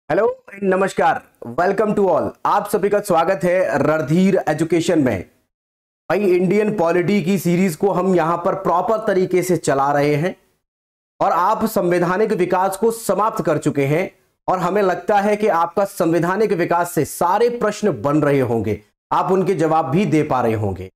Hello, नमस्कार, welcome to all. आप सभी का स्वागत है रणधीर एजुकेशन में। भाई, इंडियन पॉलिटी की सीरीज को हम यहां पर प्रॉपर तरीके से चला रहे हैं और आप संवैधानिक विकास को समाप्त कर चुके हैं और हमें लगता है कि आपका संवैधानिक विकास से सारे प्रश्न बन रहे होंगे, आप उनके जवाब भी दे पा रहे होंगे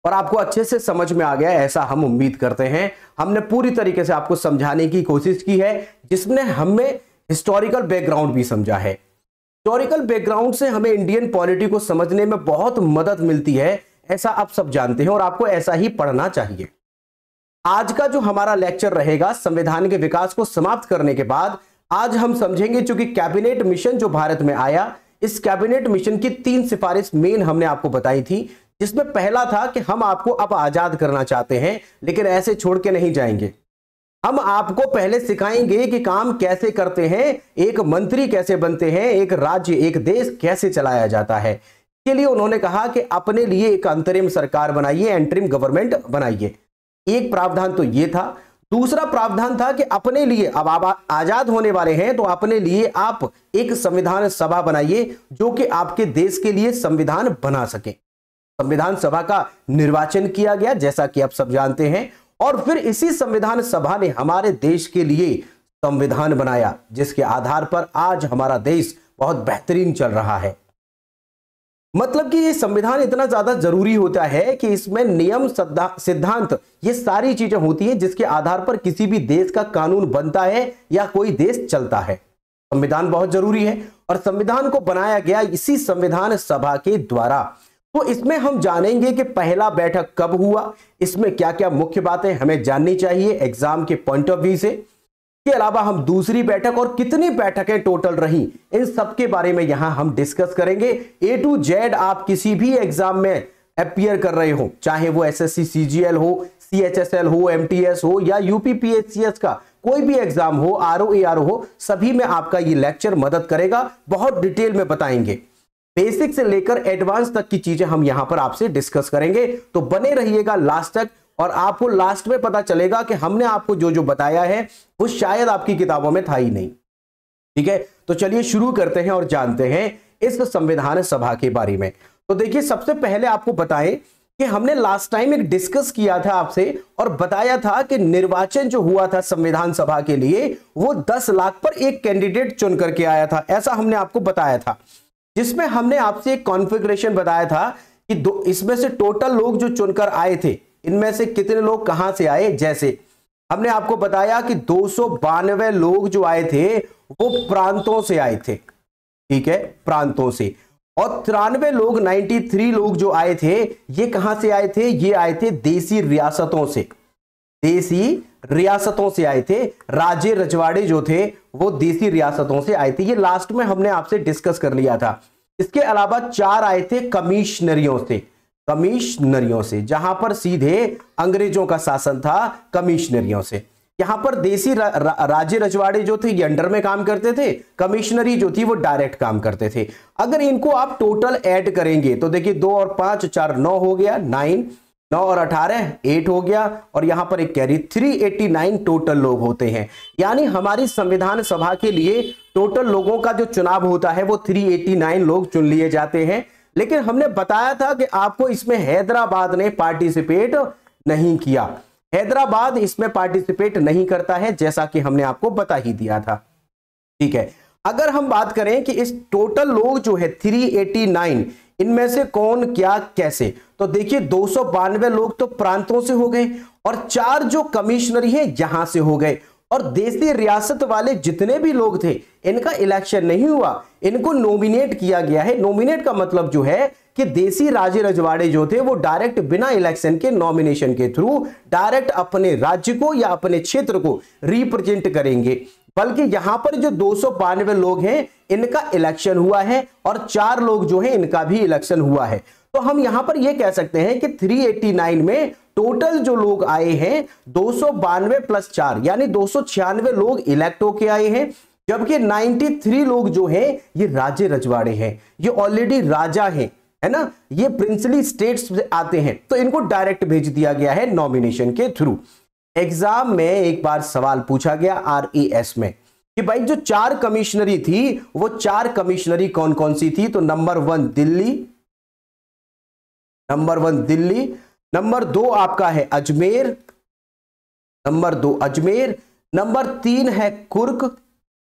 और आपको अच्छे से समझ में आ गया, ऐसा हम उम्मीद करते हैं। हमने पूरी तरीके से आपको समझाने की कोशिश की है, जिसने हमें हिस्टोरिकल बैकग्राउंड भी समझा है। हिस्टोरिकल बैकग्राउंड से हमें इंडियन पॉलिटी को समझने में बहुत मदद मिलती है, ऐसा आप सब जानते हैं और आपको ऐसा ही पढ़ना चाहिए। आज का जो हमारा लेक्चर रहेगा संविधान के विकास को समाप्त करने के बाद, आज हम समझेंगे चूंकि कैबिनेट मिशन जो भारत में आया, इस कैबिनेट मिशन की 3 सिफारिश मेन हमने आपको बताई थी, जिसमें पहला था कि हम आपको अब आजाद करना चाहते हैं, लेकिन ऐसे छोड़ के नहीं जाएंगे। हम आपको पहले सिखाएंगे कि काम कैसे करते हैं, एक मंत्री कैसे बनते हैं, एक राज्य एक देश कैसे चलाया जाता है। इसके लिए उन्होंने कहा कि अपने लिए एक अंतरिम सरकार बनाइए, एंटरिम गवर्नमेंट बनाइए। एक प्रावधान तो ये था। दूसरा प्रावधान था कि अपने लिए, अब आप आजाद होने वाले हैं तो अपने लिए आप एक संविधान सभा बनाइए जो कि आपके देश के लिए संविधान बना सके। संविधान सभा का निर्वाचन किया गया, जैसा कि आप सब जानते हैं, और फिर इसी संविधान सभा ने हमारे देश के लिए संविधान बनाया, जिसके आधार पर आज हमारा देश बहुत बेहतरीन चल रहा है। मतलब कि ये संविधान इतना ज्यादा जरूरी होता है कि इसमें नियम, सिद्धांत, ये सारी चीजें होती हैं जिसके आधार पर किसी भी देश का कानून बनता है या कोई देश चलता है। संविधान बहुत जरूरी है और संविधान को बनाया गया इसी संविधान सभा के द्वारा। तो इसमें हम जानेंगे कि पहला बैठक कब हुआ, इसमें क्या क्या मुख्य बातें हमें जाननी चाहिए एग्जाम के पॉइंट ऑफ व्यू से। इसके अलावा हम दूसरी बैठक और कितनी बैठकें टोटल रही, इन सब के बारे में यहां हम डिस्कस करेंगे। ए टू जेड आप किसी भी एग्जाम में अपीयर कर रहे हो, चाहे वो एसएससी सीजीएल हो, सीएचएसएल हो, एमटीएस हो या यूपीपीएससीएस का कोई भी एग्जाम हो, आरओ एआरओ हो, सभी में आपका ये लेक्चर मदद करेगा। बहुत डिटेल में बताएंगे, बेसिक से लेकर एडवांस तक की चीजें हम यहां पर आपसे डिस्कस करेंगे। तो बने रहिएगा लास्ट तक और आपको लास्ट में पता चलेगा कि हमने आपको जो जो बताया है वो शायद आपकी किताबों में था ही नहीं। ठीक है, तो चलिए शुरू करते हैं और जानते हैं इस संविधान सभा के बारे में। तो देखिए, सबसे पहले आपको बताएं कि हमने लास्ट टाइम एक डिस्कस किया था आपसे और बताया था कि निर्वाचन जो हुआ था संविधान सभा के लिए, वो 10 लाख पर एक कैंडिडेट चुन करके आया था, ऐसा हमने आपको बताया था। जिसमें हमने आपसे एक कॉन्फ़िगरेशन बताया था कि इसमें से टोटल लोग जो चुनकर आए थे, इनमें से कितने लोग कहां से आए। जैसे हमने आपको बताया कि 292 लोग जो आए थे वो प्रांतों से आए थे। ठीक है, प्रांतों से। और 93 लोग, 93 लोग जो आए थे, ये कहां से आए थे, ये आए थे देसी रियासतों से। देसी रियासतों से आए थे, राज्य रजवाड़े जो थे वो देसी रियासतों से आए थे। ये लास्ट में हमने आपसे डिस्कस कर लिया था। इसके अलावा 4 आए थे कमिश्नरियों से, कमिश्नरियों से, जहां पर सीधे अंग्रेजों का शासन था, कमिश्नरियों से। यहां पर देसी राज्य रजवाड़े जो थे ये अंडर में काम करते थे, कमिश्नरी जो थी वो डायरेक्ट काम करते थे। अगर इनको आप टोटल ऐड करेंगे तो देखिए 2 और 5 4 9 हो गया, 9 और 18 8 हो गया, और यहां पर एक कैरी 389 टोटल लोग होते हैं। यानी हमारी संविधान सभा के लिए टोटल लोगों का जो चुनाव होता है वो 389 लोग चुन लिए जाते हैं। लेकिन हमने बताया था कि आपको इसमें हैदराबाद ने पार्टिसिपेट नहीं किया। हैदराबाद इसमें पार्टिसिपेट नहीं करता है, जैसा कि हमने आपको बता ही दिया था। ठीक है, अगर हम बात करें कि इस टोटल लोग जो है 389, इनमें से कौन क्या कैसे, तो देखिए 292 लोग तो प्रांतों से हो गए और 4 जो कमिश्नरी है यहां से हो गए, और देसी रियासत वाले जितने भी लोग थे इनका इलेक्शन नहीं हुआ, इनको नॉमिनेट किया गया है। नॉमिनेट का मतलब जो है कि देसी राजे रजवाड़े जो थे वो डायरेक्ट बिना इलेक्शन के, नॉमिनेशन के थ्रू डायरेक्ट अपने राज्य को या अपने क्षेत्र को रिप्रेजेंट करेंगे। बल्कि यहां पर जो 292 लोग हैं इनका इलेक्शन हुआ है और 4 लोग जो हैं इनका भी इलेक्शन हुआ है। तो हम यहां पर यह कह सकते हैं कि 389 में टोटल जो लोग आए हैं 292 प्लस 4 यानी 296 लोग इलेक्ट होके आए हैं, जबकि 93 लोग जो हैं ये राज्य रजवाड़े हैं, ये ऑलरेडी राजा हैं, है ना, ये प्रिंसली स्टेट्स से आते हैं, तो इनको डायरेक्ट भेज दिया गया है नॉमिनेशन के थ्रू। एग्जाम में एक बार सवाल पूछा गया आरईएस में कि भाई जो 4 कमिश्नरी थी वो 4 कमिश्नरी कौन कौन सी थी। तो नंबर 1 दिल्ली, नंबर 2 आपका है अजमेर, नंबर 3 है कुर्ग,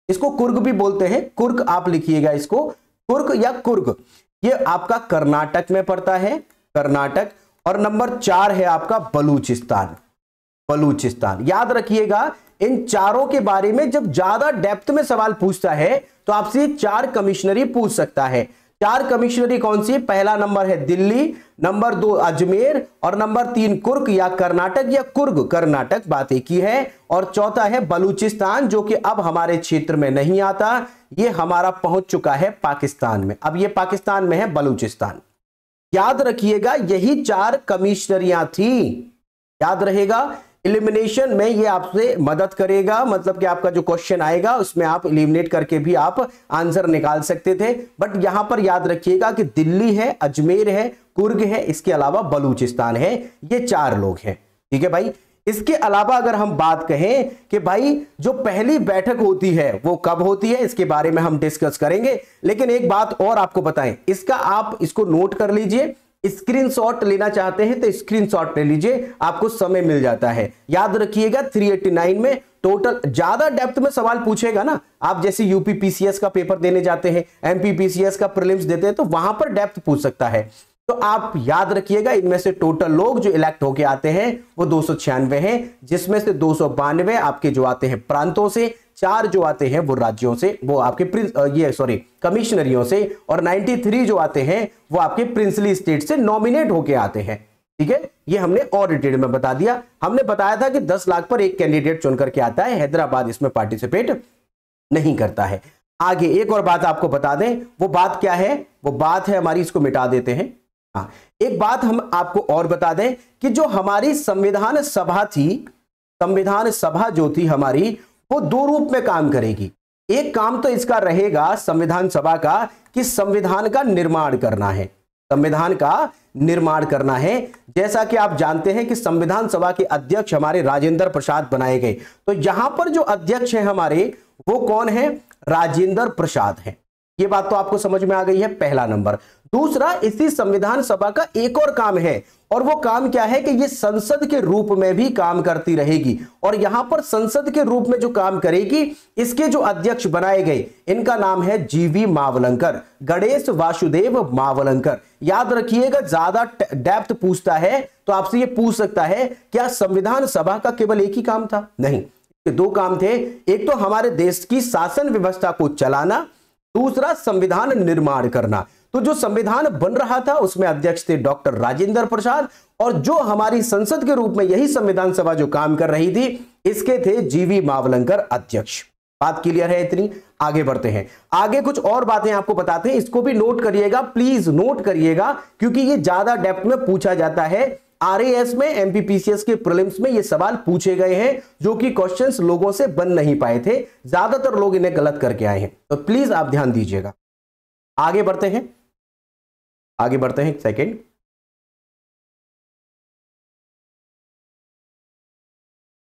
इसको कुर्ग भी बोलते हैं, कुर्ग आप लिखिएगा इसको, कुर्ग या कुर्ग, ये आपका कर्नाटक में पड़ता है, कर्नाटक। और नंबर 4 है आपका बलूचिस्तान। याद रखिएगा इन चारों के बारे में जब ज्यादा डेप्थ में सवाल पूछता है तो आपसे 4 कमिश्नरी पूछ सकता है। 4 कमिश्नरी कौन सी? पहला नंबर है दिल्ली, नंबर 2 अजमेर, और नंबर 3 कुर्ग या कर्नाटक या कुर्ग कर्नाटक, बात एक ही है। और चौथा है बलूचिस्तान, जो कि अब हमारे क्षेत्र में नहीं आता, ये हमारा पहुंच चुका है पाकिस्तान में, अब ये पाकिस्तान में है बलूचिस्तान। याद रखिएगा यही 4 कमिश्नरियां थी, याद रहेगा। एलिमिनेशन में ये आपसे मदद करेगा, मतलब कि आपका जो क्वेश्चन आएगा उसमें आप एलिमिनेट करके भी आप आंसर निकाल सकते थे। बट यहां पर याद रखिएगा कि दिल्ली है, अजमेर है, कुर्ग है, इसके अलावा बलूचिस्तान है, ये 4 लोग हैं। ठीक है भाई। इसके अलावा अगर हम बात कहें कि भाई जो पहली बैठक होती है वो कब होती है, इसके बारे में हम डिस्कस करेंगे। लेकिन एक बात और आपको बताएं, इसका आप इसको नोट कर लीजिए, स्क्रीनशॉट लेना चाहते हैं तो स्क्रीनशॉट ले लीजिए, आपको समय मिल जाता है। याद रखिएगा 389 में टोटल ज्यादा डेप्थ में सवाल पूछेगा ना, आप जैसे यूपी पीसीएस का पेपर देने जाते हैं, एमपी पीसीएस का प्रीलिम्स देते हैं, तो वहां पर डेप्थ पूछ सकता है। तो आप याद रखिएगा इनमें से टोटल लोग जो इलेक्ट होके आते हैं वो 296 हैं, जिसमें से 292 आपके जो आते हैं प्रांतों से, 4 जो आते हैं वो राज्यों से, वो आपके कमिश्नरियों से, और 93 जो आते हैं वो आपके प्रिंसली स्टेट से नॉमिनेट होके आते हैं। ठीक है, ये हमने और डिटेल में बता दिया। हमने बताया था कि 10 लाख पर एक कैंडिडेट चुन करके आता है, हैदराबाद इसमें पार्टिसिपेट नहीं करता है। आगे एक और बात आपको बता दें, वो बात क्या है? वो बात है हमारी, इसको मिटा देते हैं। हाँ, एक बात हम आपको और बता दें कि जो हमारी संविधान सभा थी, संविधान सभा जो थी हमारी, वो 2 रूप में काम करेगी। एक काम तो इसका रहेगा संविधान सभा का कि संविधान का निर्माण करना है, संविधान का निर्माण करना है। जैसा कि आप जानते हैं कि संविधान सभा के अध्यक्ष हमारे राजेंद्र प्रसाद बनाए गए, तो यहां पर जो अध्यक्ष हैं हमारे वो कौन है? राजेंद्र प्रसाद हैं। ये बात तो आपको समझ में आ गई है, पहला नंबर। दूसरा, इसी संविधान सभा का एक और काम है, और वो काम क्या है कि ये संसद के रूप में भी काम करती रहेगी। और यहां पर संसद के रूप में जो काम करेगी, इसके जो अध्यक्ष बनाए गए, इनका नाम है जीवी मावलंकर, गणेश वासुदेव मावलंकर। याद रखिएगा, ज्यादा डेप्थ पूछता है तो आपसे ये पूछ सकता है क्या संविधान सभा का केवल एक ही काम था? नहीं, 2 काम थे। एक तो हमारे देश की शासन व्यवस्था को चलाना, दूसरा संविधान निर्माण करना। तो जो संविधान बन रहा था उसमें अध्यक्ष थे डॉक्टर राजेंद्र प्रसाद, और जो हमारी संसद के रूप में यही संविधान सभा जो काम कर रही थी, इसके थे जीवी मावलंकर अध्यक्ष। बात क्लियर है इतनी? आगे बढ़ते हैं। आगे कुछ और बातें आपको बताते हैं, इसको भी नोट करिएगा, प्लीज नोट करिएगा, क्योंकि ये ज्यादा डेप्थ में पूछा जाता है। आरएएस में, एमपीपीसीएस के प्रीलिम्स में ये सवाल पूछे गए हैं, जो कि क्वेश्चंस लोगों से बन नहीं पाए थे, ज्यादातर लोग इन्हें गलत करके आए हैं, तो प्लीज आप ध्यान दीजिएगा। आगे बढ़ते हैं, आगे बढ़ते हैं, एक सेकेंड।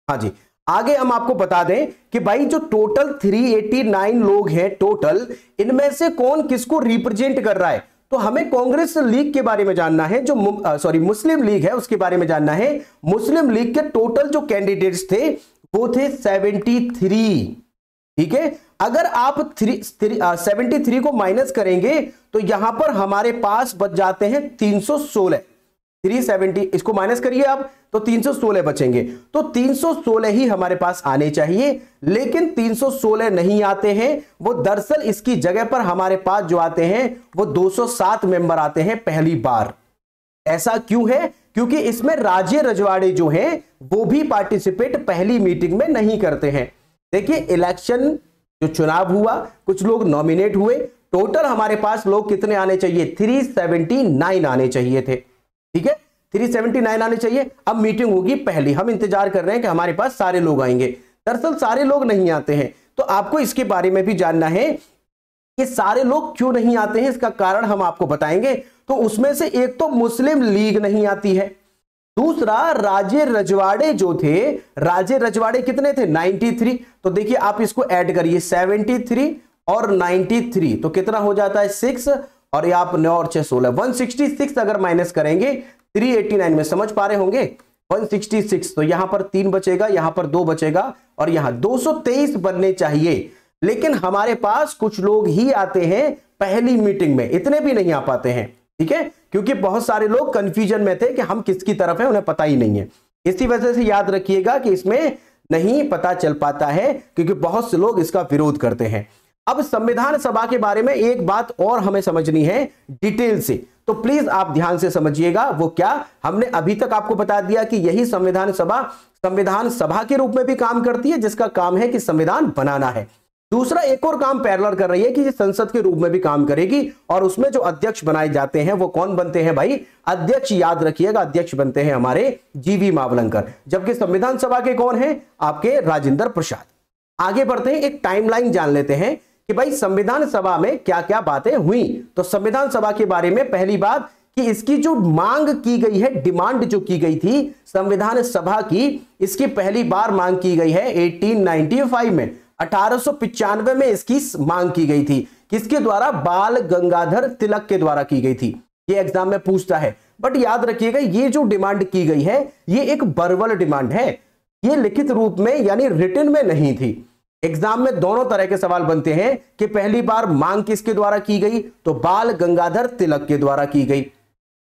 हाँ जी, आगे हम आपको बता दें कि भाई जो टोटल 389 लोग हैं टोटल, इनमें से कौन किसको रिप्रेजेंट कर रहा है। तो हमें कांग्रेस लीग के बारे में जानना है, जो मुस्लिम लीग है उसके बारे में जानना है। मुस्लिम लीग के टोटल जो कैंडिडेट्स थे वो थे 73। ठीक है, अगर आप 73 को माइनस करेंगे तो यहां पर हमारे पास बच जाते हैं 316। 370 इसको माइनस करिए आप, तो 316 बचेंगे। तो 316 ही हमारे पास आने चाहिए, लेकिन 316 नहीं आते हैं। वो दरअसल इसकी जगह पर हमारे पास जो आते हैं वो 207 मेंबर आते हैं पहली बार। ऐसा क्यों है? क्योंकि इसमें राज्य रजवाड़े जो हैं वो भी पार्टिसिपेट पहली मीटिंग में नहीं करते हैं। देखिए, इलेक्शन जो चुनाव हुआ, कुछ लोग नॉमिनेट हुए, टोटल हमारे पास लोग कितने आने चाहिए? 379 आने चाहिए थे। ठीक है, 379 आने चाहिए। अब मीटिंग होगी पहली, हम इंतजार कर रहे हैं कि हमारे पास सारे लोग आएंगे। दरअसल सारे लोग नहीं आते हैं, तो आपको इसके बारे में भी जानना है कि सारे लोग क्यों नहीं आते हैं, इसका कारण हम आपको बताएंगे। तो उसमें से एक तो मुस्लिम लीग नहीं आती है, दूसरा, राजे रजवाड़े जो थे, राजे रजवाड़े कितने थे? 93। तो देखिए आप इसको ऐड करिए, 73 और 93 तो कितना हो जाता है? 6। और ये आप 9 और 6 16, 166 अगर माइनस करेंगे 389 में, समझ पा रहे होंगे, 166। तो यहां पर 3 बचेगा, यहां पर 2 बचेगा और यहां 223 बनने चाहिए। लेकिन हमारे पास कुछ लोग ही आते हैं पहली मीटिंग में, इतने भी नहीं आ पाते हैं, ठीक है, क्योंकि बहुत सारे लोग कंफ्यूजन में थे कि हम किसकी तरफ हैं, उन्हें पता ही नहीं है। इसी वजह से याद रखिएगा कि इसमें नहीं पता चल पाता है, क्योंकि बहुत से लोग इसका विरोध करते हैं। अब संविधान सभा के बारे में एक बात और हमें समझनी है डिटेल से, तो प्लीज आप ध्यान से समझिएगा। वो क्या, हमने अभी तक आपको बता दिया कि यही संविधान सभा के रूप में भी काम करती है, जिसका काम है कि संविधान बनाना है। दूसरा, एक और काम पैरेलल कर रही है कि ये संसद के रूप में भी काम करेगी, और उसमें जो अध्यक्ष बनाए जाते हैं वो कौन बनते हैं भाई? अध्यक्ष, याद रखिएगा, अध्यक्ष बनते हैं हमारे जीवी मावलंकर, जबकि संविधान सभा के कौन है? आपके राजेंद्र प्रसाद। आगे बढ़ते हैं, एक टाइमलाइन जान लेते हैं कि भाई संविधान सभा में क्या क्या बातें हुई। तो संविधान सभा के बारे में पहली बात कि इसकी जो मांग की गई है, डिमांड जो की गई थी संविधान सभा की, इसकी पहली बार मांग की गई है 1895 में, 1895 में इसकी मांग की गई थी। किसके द्वारा? बाल गंगाधर तिलक के द्वारा की गई थी। ये एग्जाम में पूछता है, बट याद रखिएगा ये जो डिमांड की गई है ये एक वर्बल डिमांड है, ये लिखित रूप में यानी रिटन में नहीं थी। एग्जाम में दोनों तरह के सवाल बनते हैं कि पहली बार मांग किसके द्वारा की गई, तो बाल गंगाधर तिलक के द्वारा की गई।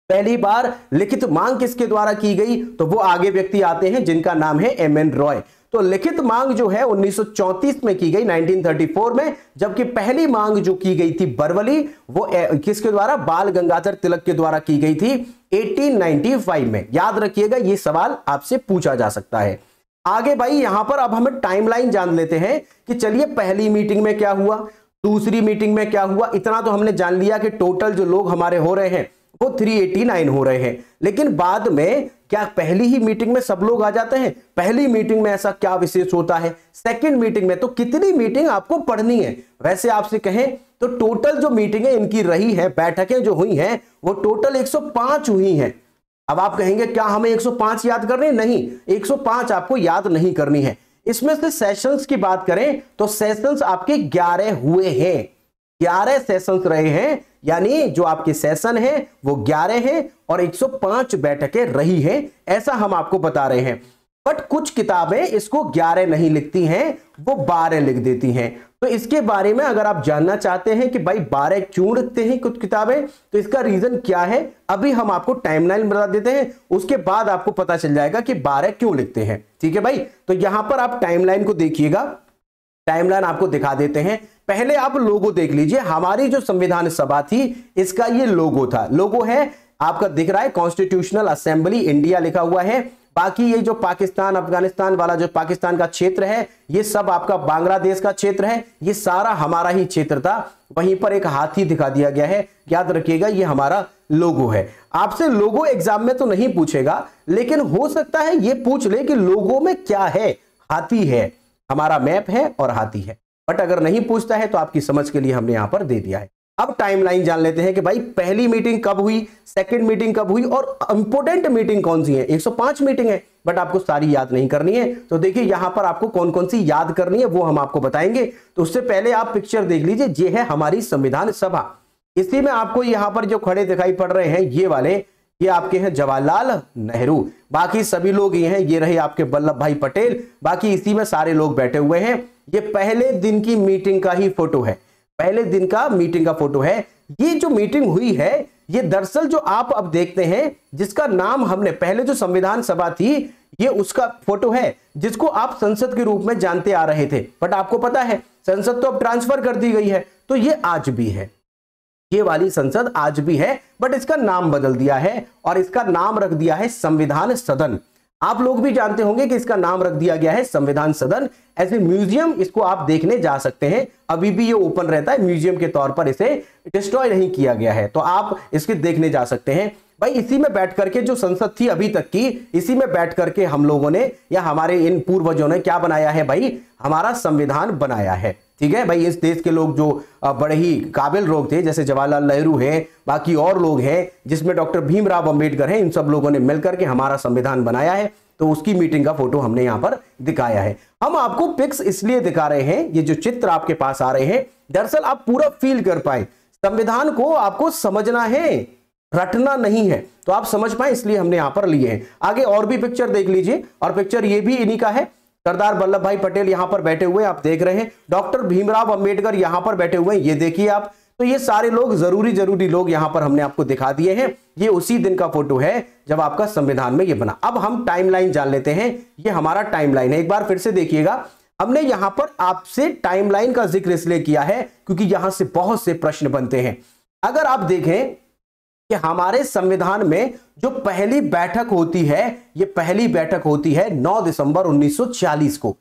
पहली बार लिखित मांग किसके द्वारा की गई, तो वो आगे व्यक्ति आते हैं जिनका नाम है एम.एन. रॉय। तो लिखित मांग जो है 1934 में की गई, 1934 में, जबकि पहली मांग जो की गई थी बरवली, वो किसके द्वारा? बाल गंगाधर तिलक के द्वारा की गई थी 1895 में। याद रखिएगा ये सवाल आपसे पूछा जा सकता है। आगे भाई यहां पर अब हम टाइमलाइन जान लेते हैं कि चलिए पहली मीटिंग में क्या हुआ, दूसरी मीटिंग में क्या हुआ। इतना तो हमने जान लिया कि टोटल जो लोग हमारे हो रहे हैं वो 389 हो रहे हैं, लेकिन बाद में क्या पहली ही मीटिंग में सब लोग आ जाते हैं? पहली मीटिंग में ऐसा क्या विशेष होता है? सेकंड मीटिंग में तो कितनी मीटिंग आपको पढ़नी है? वैसे आपसे कहें तो टोटल जो मीटिंगें इनकी रही है, बैठकें जो हुई हैं, वो टोटल 105 हुई हैं। अब आप कहेंगे क्या हमें 105 याद करनी है? नहीं, 105 आपको याद नहीं करनी है। इसमें से सेशंस की बात करें तो सेशंस आपके 11 हुए हैं, 11 सेशंस रहे हैं, यानी जो आपके सेशन हैं वो 11 हैं और 105 बैठकें रही हैं, ऐसा हम आपको बता रहे हैं। बट कुछ किताबें इसको 11 नहीं लिखती हैं, वो 12 लिख देती हैं। तो इसके बारे में अगर आप जानना चाहते हैं कि भाई 12 क्यों लिखते हैं कुछ किताबें, तो इसका रीजन क्या है अभी हम आपको टाइमलाइन बता देते हैं, उसके बाद आपको पता चल जाएगा कि 12 क्यों लिखते हैं। ठीक है भाई, तो यहां पर आप टाइमलाइन को देखिएगा, टाइमलाइन आपको दिखा देते हैं। पहले आप लोगो देख लीजिए, हमारी जो संविधान सभा थी इसका ये लोगो था, लोगो है आपका दिख रहा है, कॉन्स्टिट्यूशनल असेंबली इंडिया लिखा हुआ है। बाकी ये जो पाकिस्तान अफगानिस्तान वाला जो पाकिस्तान का क्षेत्र है, ये सब आपका बांग्लादेश का क्षेत्र है, ये सारा हमारा ही क्षेत्र था। वहीं पर एक हाथी दिखा दिया गया है, याद रखिएगा ये हमारा लोगो है। आपसे लोगो एग्जाम में तो नहीं पूछेगा, लेकिन हो सकता है ये पूछ ले कि लोगो में क्या है, हाथी है, हमारा मैप है और हाथी है। बट अगर नहीं पूछता है तो आपकी समझ के लिए हमने यहां पर दे दिया है। अब टाइमलाइन जान लेते हैं कि भाई पहली मीटिंग कब हुई, सेकंड मीटिंग कब हुई और इंपोर्टेंट मीटिंग कौन सी है। 105 मीटिंग है, बट आपको सारी याद नहीं करनी है। तो देखिए यहां पर आपको कौन कौन सी याद करनी है वो हम आपको बताएंगे। तो उससे पहले आप पिक्चर देख लीजिए, ये है हमारी संविधान सभा। इसी में आपको यहां पर जो खड़े दिखाई पड़ रहे हैं ये वाले, ये आपके हैं जवाहरलाल नेहरू, बाकी सभी लोग ये हैं, ये रहे आपके वल्लभ भाई पटेल, बाकी इसी में सारे लोग बैठे हुए हैं। ये पहले दिन की मीटिंग का ही फोटो है, पहले दिन का मीटिंग का फोटो है। ये जो मीटिंग हुई है ये दरअसल जो आप अब देखते हैं जिसका नाम हमने पहले जो संविधान सभा थी ये उसका फोटो है, जिसको आप संसद के रूप में जानते आ रहे थे। बट आपको पता है संसद तो अब ट्रांसफर कर दी गई है, तो ये आज भी है, ये वाली संसद आज भी है, बट इसका नाम बदल दिया है और इसका नाम रख दिया है संविधान सदन। आप लोग भी जानते होंगे कि इसका नाम रख दिया गया है संविधान सदन। एज ए म्यूजियम इसको आप देखने जा सकते हैं, अभी भी ये ओपन रहता है, म्यूजियम के तौर पर इसे डिस्ट्रॉय नहीं किया गया है, तो आप इसके देखने जा सकते हैं। भाई इसी में बैठ करके जो संसद थी अभी तक की, इसी में बैठ करके हम लोगों ने या हमारे इन पूर्वजों ने क्या बनाया है भाई, हमारा संविधान बनाया है। ठीक है भाई। इस देश के लोग जो बड़े ही काबिल लोग थे, जैसे जवाहरलाल नेहरू है, बाकी और लोग हैं, जिसमें डॉक्टर भीमराव अंबेडकर है, इन सब लोगों ने मिलकर के हमारा संविधान बनाया है। तो उसकी मीटिंग का फोटो हमने यहां पर दिखाया है। हम आपको पिक्स इसलिए दिखा रहे हैं, ये जो चित्र आपके पास आ रहे हैं, दरअसल आप पूरा फील कर पाए। संविधान को आपको समझना है, रटना नहीं है, तो आप समझ पाए, इसलिए हमने यहां पर लिए हैं। आगे और भी पिक्चर देख लीजिए, और पिक्चर ये भी इन्हीं का है। सरदार वल्लभ भाई पटेल यहां पर बैठे हुए आप देख रहे हैं, डॉक्टर भीमराव अंबेडकर यहां पर बैठे हुए हैं, ये देखिए आप। तो ये सारे लोग जरूरी लोग यहां पर हमने आपको दिखा दिए हैं। ये उसी दिन का फोटो है जब आपका संविधान में ये बना। अब हम टाइमलाइन जान लेते हैं। ये हमारा टाइमलाइन है, एक बार फिर से देखिएगा। हमने यहां पर आपसे टाइमलाइन का जिक्र इसलिए किया है क्योंकि यहां से बहुत से प्रश्न बनते हैं। अगर आप देखें कि हमारे संविधान में जो पहली बैठक होती है, ये पहली बैठक होती है 9 दिसंबर 1940 को।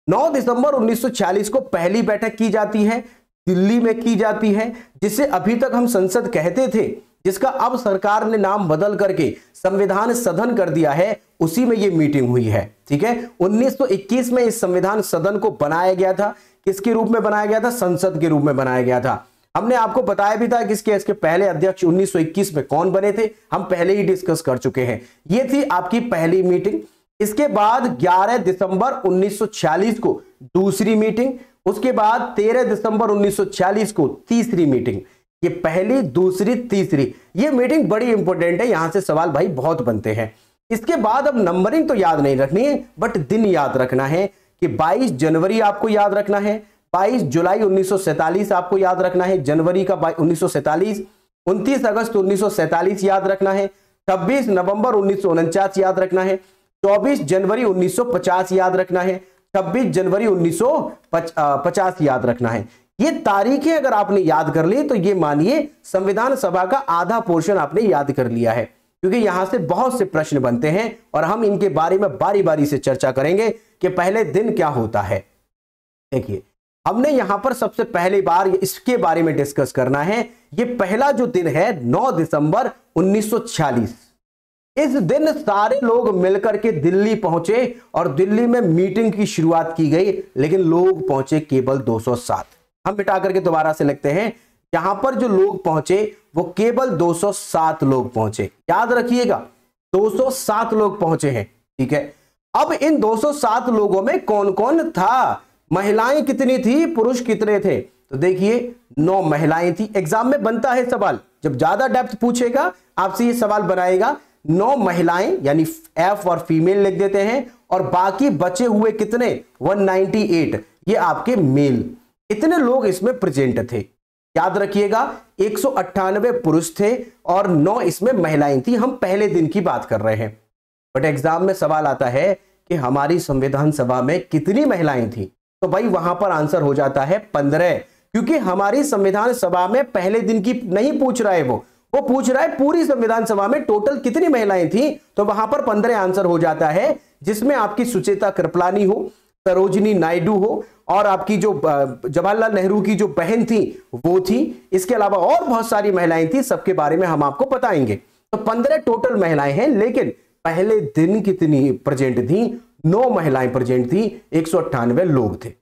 9 दिसंबर 1940 को पहली बैठक की जाती है, दिल्ली में की जाती है, जिसे अभी तक हम संसद कहते थे, जिसका अब सरकार ने नाम बदल करके संविधान सदन कर दिया है। उसी में ये मीटिंग हुई है, ठीक है। 1921 में इस संविधान सदन को बनाया गया था। किसके रूप में बनाया गया था? संसद के रूप में बनाया गया था। हमने आपको बताया भी था कि इसके पहले अध्यक्ष 1921 में कौन बने थे, हम पहले ही डिस्कस कर चुके हैं। ये थी आपकी पहली मीटिंग। इसके बाद 11 दिसंबर 1946 को दूसरी मीटिंग, उसके बाद 13 दिसंबर 1946 को तीसरी मीटिंग। ये पहली, दूसरी, तीसरी, ये मीटिंग बड़ी इंपॉर्टेंट है, यहां से सवाल भाई बहुत बनते हैं। इसके बाद अब नंबरिंग तो याद नहीं रखनी है, बट दिन याद रखना है कि 22 जनवरी आपको याद रखना है, 22 जुलाई 1947 आपको याद रखना है, जनवरी का 1947, 29 अगस्त 1947 याद रखना है, 26 नवंबर 1949 याद रखना है, 24 जनवरी 1950 याद रखना है, 26 जनवरी 1950 याद रखना है। ये तारीखें अगर आपने याद कर ली तो ये मानिए संविधान सभा का आधा पोर्शन आपने याद कर लिया है, क्योंकि यहां से बहुत से प्रश्न बनते हैं और हम इनके बारे में बारी बारी से चर्चा करेंगे कि पहले दिन क्या होता है। देखिए, हमने यहां पर सबसे पहली बार इसके बारे में डिस्कस करना है। ये पहला जो दिन है 9 दिसंबर 1946। इस दिन सारे लोग मिलकर के दिल्ली पहुंचे और दिल्ली में मीटिंग की शुरुआत की गई, लेकिन लोग पहुंचे केवल 207। हम मिटा करके दोबारा से लिखते हैं, यहां पर जो लोग पहुंचे वो केवल 207 लोग पहुंचे। याद रखिएगा 207 लोग पहुंचे हैं, ठीक है। अब इन 207 लोगों में कौन कौन था, महिलाएं कितनी थी, पुरुष कितने थे? तो देखिए 9 महिलाएं थी। एग्जाम में बनता है सवाल, जब ज्यादा डेप्थ पूछेगा आपसे ये सवाल बनाएगा। 9 महिलाएं यानी एफ और फीमेल लिख देते हैं, और बाकी बचे हुए कितने 198 ये आपके मेल। इतने लोग इसमें प्रेजेंट थे। याद रखिएगा 198 पुरुष थे और 9 इसमें महिलाएं थी। हम पहले दिन की बात कर रहे हैं, बट एग्जाम में सवाल आता है कि हमारी संविधान सभा में कितनी महिलाएं थी, तो भाई वहां पर आंसर हो जाता है 15, क्योंकि हमारी संविधान सभा में पहले दिन की नहीं पूछ रहा है, वो पूछ रहा है पूरी संविधान सभा में टोटल कितनी महिलाएं थी, तो वहां पर 15 आंसर हो जाता है, जिसमें आपकी सुचेता कृपलानी हो, सरोजिनी नायडू हो, और आपकी जो जवाहरलाल नेहरू की जो बहन थी वो थी। इसके अलावा और बहुत सारी महिलाएं थी, सबके बारे में हम आपको बताएंगे। तो 15 टोटल महिलाएं हैं, लेकिन पहले दिन कितनी प्रेजेंट थी? 9 महिलाएं प्रेजेंट थी, 198 लोग थे।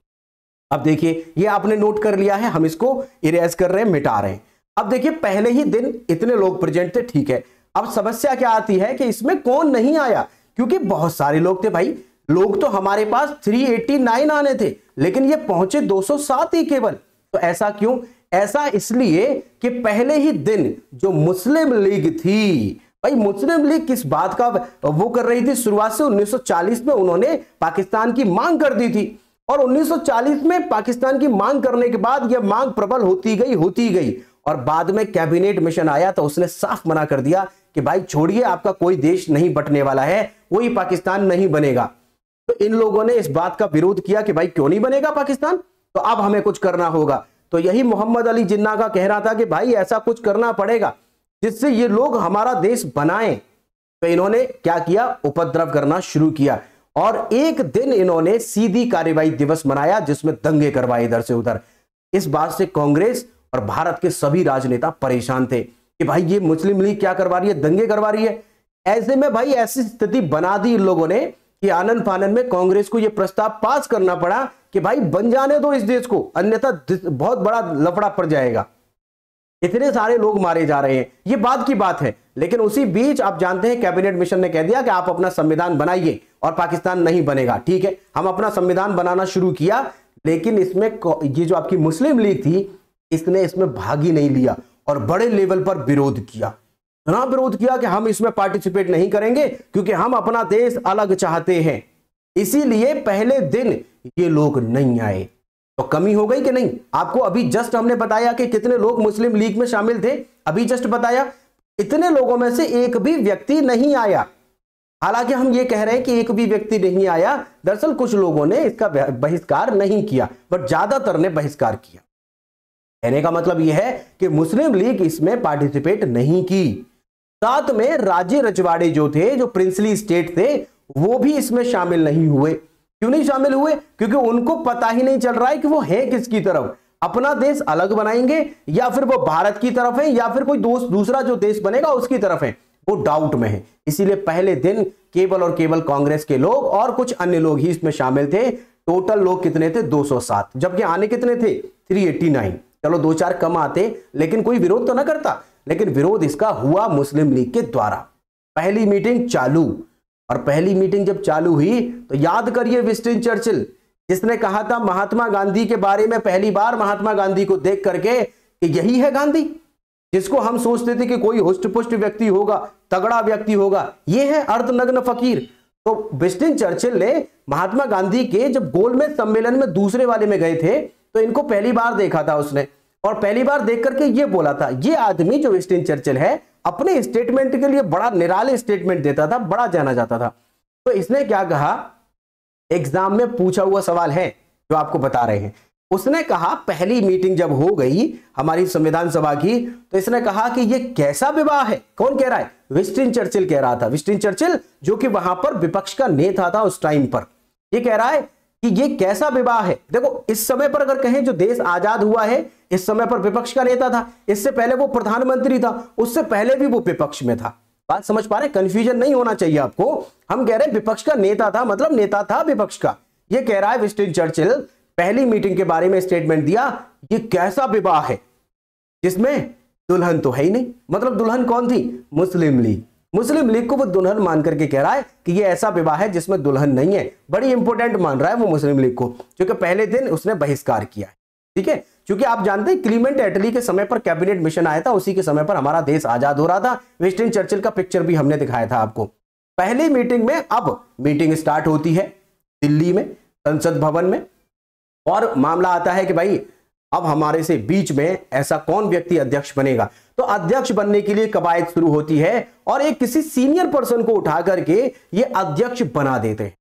अब देखिए ये आपने नोट कर लिया है, हम इसको इरेज कर रहे हैं, मिटा रहे हैं। अब देखिए पहले ही दिन इतने लोग प्रेजेंट थे, ठीक है। अब समस्या क्या आती है कि इसमें कौन नहीं आया, क्योंकि बहुत सारे लोग थे भाई। लोग तो हमारे पास 389 आने थे, लेकिन ये पहुंचे 207 ही केवल। तो ऐसा क्यों? ऐसा इसलिए कि पहले ही दिन जो मुस्लिम लीग थी, भाई मुस्लिम लीग किस बात का वो कर रही थी, शुरुआत से 1940 में उन्होंने पाकिस्तान की मांग कर दी थी, और 1940 में पाकिस्तान की मांग करने के बाद यह मांग प्रबल होती गई, और बाद में कैबिनेट मिशन आया तो उसने साफ मना कर दिया कि भाई छोड़िए, आपका कोई देश नहीं बटने वाला है, कोई पाकिस्तान नहीं बनेगा। तो इन लोगों ने इस बात का विरोध किया कि भाई क्यों नहीं बनेगा पाकिस्तान, तो अब हमें कुछ करना होगा। तो यही मोहम्मद अली जिन्ना का कहना था कि भाई ऐसा कुछ करना पड़ेगा जिससे ये लोग हमारा देश बनाएं। तो इन्होंने क्या किया, उपद्रव करना शुरू किया, और एक दिन इन्होंने सीधी कार्रवाई दिवस मनाया जिसमें दंगे करवाए इधर से उधर। इस बात से कांग्रेस और भारत के सभी राजनेता परेशान थे कि भाई ये मुस्लिम लीग क्या करवा रही है, दंगे करवा रही है। ऐसे में भाई ऐसी स्थिति बना दी इन लोगों ने कि आनंद फानन में कांग्रेस को यह प्रस्ताव पास करना पड़ा कि भाई बन जाने दो इस देश को, अन्यथा बहुत बड़ा लफड़ा पड़ जाएगा, इतने सारे लोग मारे जा रहे हैं। ये बात की बात है। लेकिन उसी बीच आप जानते हैं कैबिनेट मिशन ने कह दिया कि आप अपना संविधान बनाइए और पाकिस्तान नहीं बनेगा। ठीक है, हम अपना संविधान बनाना शुरू किया, लेकिन इसमें ये जो आपकी मुस्लिम लीग थी, इसने इसमें भाग ही नहीं लिया और बड़े लेवल पर विरोध किया, इतना विरोध किया कि हम इसमें पार्टिसिपेट नहीं करेंगे क्योंकि हम अपना देश अलग चाहते हैं। इसीलिए पहले दिन ये लोग नहीं आए। तो कमी हो गई कि नहीं? आपको अभी जस्ट हमने बताया कि कितने लोग मुस्लिम लीग में शामिल थे, अभी जस्ट बताया। इतने लोगों में से एक भी व्यक्ति नहीं आया। हालांकि हम ये कह रहे हैं कि एक भी व्यक्ति नहीं आया, दरअसल कुछ लोगों ने इसका बहिष्कार नहीं किया, बट ज्यादातर ने बहिष्कार किया। कहने का मतलब यह है कि मुस्लिम लीग इसमें पार्टिसिपेट नहीं की। साथ में राज्य रजवाड़े जो थे, जो प्रिंसली स्टेट थे, वो भी इसमें शामिल नहीं हुए। क्यों नहीं शामिल हुए? क्योंकि उनको पता ही नहीं चल रहा है कि वो है किसकी तरफ, अपना देश अलग बनाएंगे या फिर वो भारत की तरफ है या फिर कोई दूसरा जो देश बनेगा उसकी तरफ है, वो डाउट में है। इसीलिए पहले दिन केवल और केवल कांग्रेस के लोग और कुछ अन्य लोग ही इसमें शामिल थे। टोटल लोग कितने थे? 207, जबकि आने कितने थे? 389। चलो 2-4 कम आते, लेकिन कोई विरोध तो ना करता। लेकिन विरोध इसका हुआ मुस्लिम लीग के द्वारा। पहली मीटिंग चालू, और पहली मीटिंग जब चालू हुई तो याद करिए विंस्टन चर्चिल, जिसने कहा था महात्मा गांधी के बारे में, पहली बार महात्मा गांधी को देख करके कि यही है गांधी, जिसको हम सोचते थे कि कोई हुष्ट पुष्ट व्यक्ति होगा, तगड़ा व्यक्ति होगा, ये है अर्धनग्न फकीर। तो विंस्टन चर्चिल ने महात्मा गांधी के जब गोलमेज सम्मेलन में दूसरे वाले में गए थे तो इनको पहली बार देखा था उसने, और पहली बार देख करके ये बोला था, ये आदमी जो विंस्टन चर्चिल है अपने स्टेटमेंट के लिए बड़ा निराले स्टेटमेंट देता था, बड़ा जाना जाता था। तो इसने क्या कहा, एग्जाम में पूछा हुआ सवाल है जो आपको बता रहे हैं। उसने कहा पहली मीटिंग जब हो गई हमारी संविधान सभा की, तो इसने कहा कि ये कैसा विवाह है। कौन कह रहा है? विंस्टन चर्चिल कह रहा था। विंस्टन चर्चिल जो कि वहां पर विपक्ष का नेता था उस टाइम पर, ये कह रहा है कि ये कैसा विवाह है। देखो इस समय पर अगर कहें जो देश आजाद हुआ है, इस समय पर विपक्ष का नेता था, इससे पहले वो प्रधानमंत्री था, उससे पहले भी वो विपक्ष में था। बात समझ पा रहे? कंफ्यूजन नहीं होना चाहिए आपको। हम कह रहे हैं विपक्ष का नेता था, मतलब नेता था विपक्ष का। ये कह रहा है विंस्टन चर्चिल, पहली मीटिंग के बारे में स्टेटमेंट दिया, ये कैसा विवाह है जिसमें दुल्हन तो है ही नहीं। मतलब दुल्हन कौन थी? मुस्लिम लीग। मुस्लिम लीग को वो दुल्हन मान करके कह रहा है कि ये ऐसा विवाह है जिसमें दुल्हन नहीं है। बड़ी इंपॉर्टेंट मान रहा है वो मुस्लिम लीग को, क्योंकि पहले दिन उसने बहिष्कार किया है। ठीक है, क्योंकि आप जानते हैं क्लीमेंट एटली के समय पर कैबिनेट मिशन आया था, उसी के समय पर हमारा देश आजाद हो रहा था। विंस्टन चर्चिल का पिक्चर भी हमने दिखाया था आपको। पहली मीटिंग में अब मीटिंग स्टार्ट होती है दिल्ली में, संसद भवन में, और मामला आता है कि भाई अब हमारे से बीच में ऐसा कौन व्यक्ति अध्यक्ष बनेगा। तो अध्यक्ष बनने के लिए कवायद शुरू होती है और एक किसी सीनियर पर्सन को उठा करके ये अध्यक्ष बना देते हैं।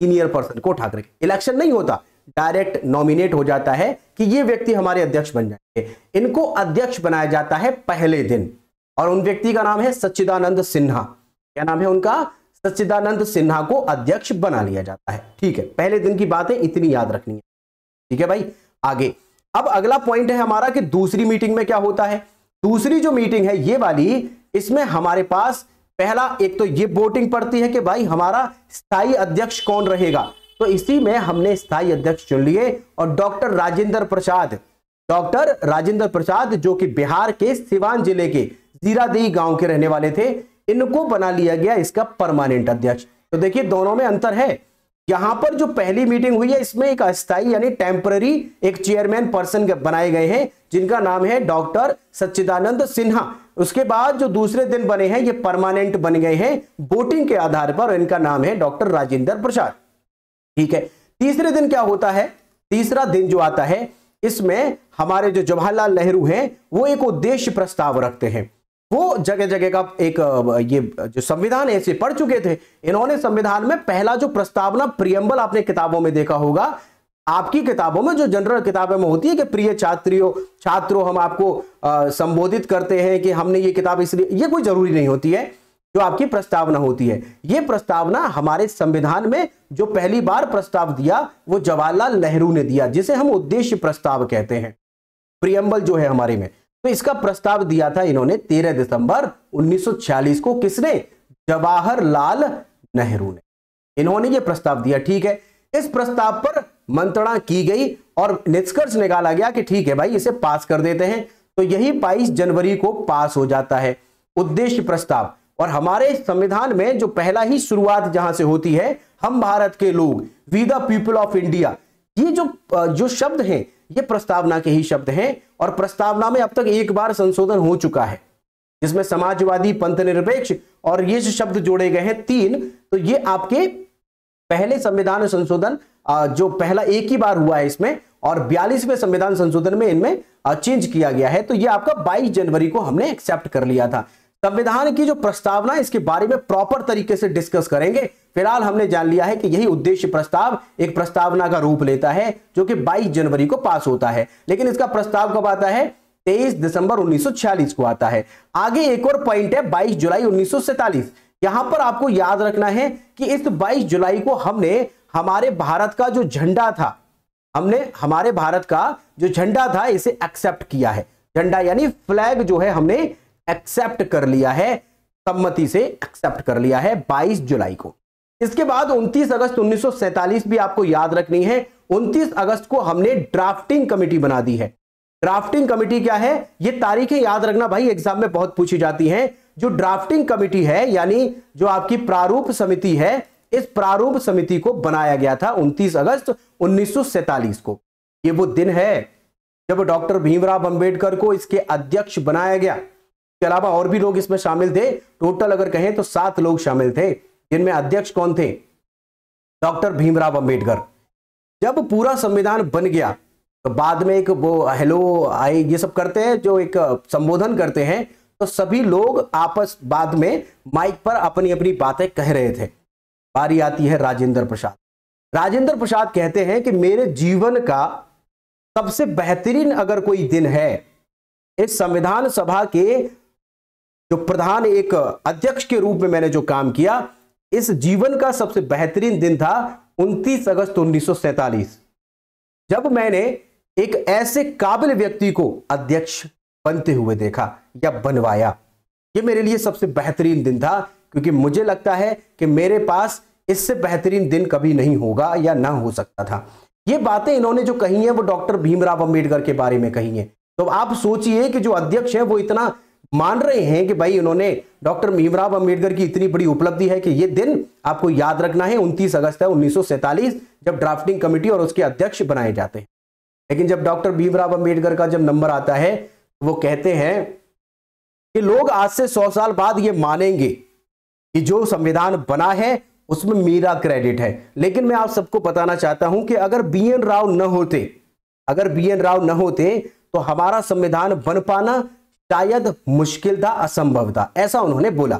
सीनियर पर्सन को उठा करके इलेक्शन नहीं होता, डायरेक्ट नॉमिनेट हो जाता है कि ये व्यक्ति हमारे अध्यक्ष बन जाएंगे। इनको अध्यक्ष बनाया जाता है पहले दिन, और उन व्यक्ति का नाम है सच्चिदानंद सिन्हा। क्या नाम है उनका? सच्चिदानंद सिन्हा को अध्यक्ष बना लिया जाता है। ठीक है, पहले दिन की बातें इतनी याद रखनी है। ठीक है भाई, आगे अब अगला पॉइंट है हमारा कि दूसरी मीटिंग में क्या होता है। दूसरी जो मीटिंग है ये वाली, इसमें हमारे पास पहला एक तो ये वोटिंग पड़ती है कि भाई हमारा स्थायी अध्यक्ष कौन रहेगा। तो इसी में हमने स्थायी अध्यक्ष चुन लिए और डॉक्टर राजेंद्र प्रसाद जो कि बिहार के सिवान जिले के जीरादेई गांव के रहने वाले थे, इनको बना लिया गया इसका परमानेंट अध्यक्ष। तो देखिए दोनों में अंतर है। यहां पर जो पहली मीटिंग हुई है इसमें एक अस्थायी यानी टेम्पररी एक चेयरमैन पर्सन बनाए गए हैं जिनका नाम है डॉक्टर सच्चिदानंद सिन्हा। उसके बाद जो दूसरे दिन बने हैं ये परमानेंट बन गए हैं वोटिंग के आधार पर, इनका नाम है डॉक्टर राजेंद्र प्रसाद। ठीक है, तीसरे दिन क्या होता है? तीसरा दिन जो आता है इसमें हमारे जो जवाहरलाल नेहरू हैं वो एक उद्देश्य प्रस्ताव रखते हैं। वो जगह जगह का एक ये जो संविधान है इसे पढ़ चुके थे। इन्होंने संविधान में पहला जो प्रस्तावना प्रियम्बल आपने किताबों में देखा होगा, आपकी किताबों में जो जनरल किताबों में होती है कि प्रिय छात्रों हम आपको संबोधित करते हैं कि हमने ये किताब इसलिए, ये कोई जरूरी नहीं होती है। जो आपकी प्रस्तावना होती है, ये प्रस्तावना हमारे संविधान में जो पहली बार प्रस्ताव दिया वो जवाहरलाल नेहरू ने दिया, जिसे हम उद्देश्य प्रस्ताव कहते हैं। प्रियम्बल जो है हमारे में, तो इसका प्रस्ताव दिया था इन्होंने 13 दिसंबर 1946 को। किसने? जवाहरलाल नेहरू ने। इन्होंने ये प्रस्ताव दिया, ठीक है। इस प्रस्ताव पर मंत्रणा की गई और निष्कर्ष निकाला गया कि ठीक है भाई, इसे पास कर देते हैं। तो यही 22 जनवरी को पास हो जाता है उद्देश्य प्रस्ताव। और हमारे संविधान में जो पहला ही शुरुआत जहां से होती है, हम भारत के लोग, we the people of India, ये जो शब्द हैं ये प्रस्तावना के ही शब्द हैं। और प्रस्तावना में अब तक एक बार संशोधन हो चुका है, जिसमें समाजवादी, पंथ निरपेक्ष और ये जो शब्द जोड़े गए हैं 3। तो ये आपके पहले संविधान संशोधन जो पहला एक ही बार हुआ है इसमें, और 42वें संविधान संशोधन में इनमें चेंज किया गया है। तो ये आपका 22 जनवरी को हमने एक्सेप्ट कर लिया था। संविधान की जो प्रस्तावना, इसके बारे में प्रॉपर तरीके से डिस्कस करेंगे। फिलहाल हमने जान लिया है कि यही उद्देश्य प्रस्ताव एक प्रस्तावना का रूप लेता है, जो कि 22 जनवरी को पास होता है। लेकिन इसका प्रस्ताव कब आता है? 23 दिसंबर 1946 को आता है। आगे एक और पॉइंट है 22 जुलाई 1947। यहां पर आपको याद रखना है कि इस 22 जुलाई को हमने हमारे भारत का जो झंडा था, हमारे भारत का जो झंडा था इसे एक्सेप्ट किया है। झंडा यानी फ्लैग जो है हमने एक्सेप्ट कर लिया है, सम्मति से एक्सेप्ट कर लिया है 22 जुलाई को। इसके बाद 29 अगस्त 1947 भी आपको याद रखनी है। 29 अगस्त को हमने ड्राफ्टिंग कमेटी बना दी है। ड्राफ्टिंग कमेटी क्या है? ये तारीखें याद रखना भाई, एग्जाम में बहुत पूछी जाती हैं। जो ड्राफ्टिंग कमेटी है, यानी जो आपकी प्रारूप समिति है, इस प्रारूप समिति को बनाया गया था 29 अगस्त 1947 को। ये वो दिन है जब डॉक्टर भीमराव अंबेडकर को इसके अध्यक्ष बनाया गया। इसके अलावा और भी लोग इसमें शामिल थे। टोटल अगर कहें तो 7 लोग शामिल थे, जिनमें अध्यक्ष कौन थे? डॉक्टर भीमराव अंबेडकर। जब पूरा संविधान बन गया तो बाद में एक वो हेलो आई ये सब करते हैं, जो एक संबोधन करते हैं, तो सभी लोग आपस बाद में माइक पर अपनी अपनी बातें कह रहे थे। बारी आती है राजेंद्र प्रसाद। राजेंद्र प्रसाद कहते हैं कि मेरे जीवन का सबसे बेहतरीन अगर कोई दिन है, इस संविधान सभा के जो प्रधान एक अध्यक्ष के रूप में मैंने जो काम किया, इस जीवन का सबसे बेहतरीन दिन था 29 अगस्त 1947, जब मैंने एक ऐसे काबिल व्यक्ति को अध्यक्ष बनते हुए देखा या बनवाया। ये मेरे लिए सबसे बेहतरीन दिन था, क्योंकि मुझे लगता है कि मेरे पास इससे बेहतरीन दिन कभी नहीं होगा या ना हो सकता था। ये बातें इन्होंने जो कही हैं वो डॉक्टर भीमराव अंबेडकर के बारे में कही हैं। तो आप सोचिए कि जो अध्यक्ष हैं वो इतना मान रहे हैं कि भाई इन्होंने डॉक्टर भीमराव अंबेडकर की इतनी बड़ी उपलब्धि है कि ये दिन आपको याद रखना है 29 अगस्त है 1947, जब ड्राफ्टिंग कमेटी और उसके अध्यक्ष बनाए जाते हैं। लेकिन जब डॉक्टर भीमराव अंबेडकर का जब नंबर आता है, वो कहते हैं कि लोग आज से 100 साल बाद ये मानेंगे कि जो संविधान बना है उसमें मेरा क्रेडिट है। लेकिन मैं आप सबको बताना चाहता हूं कि अगर BN राव न होते तो हमारा संविधान बन पाना शायद मुश्किल था, असंभव था, ऐसा उन्होंने बोला।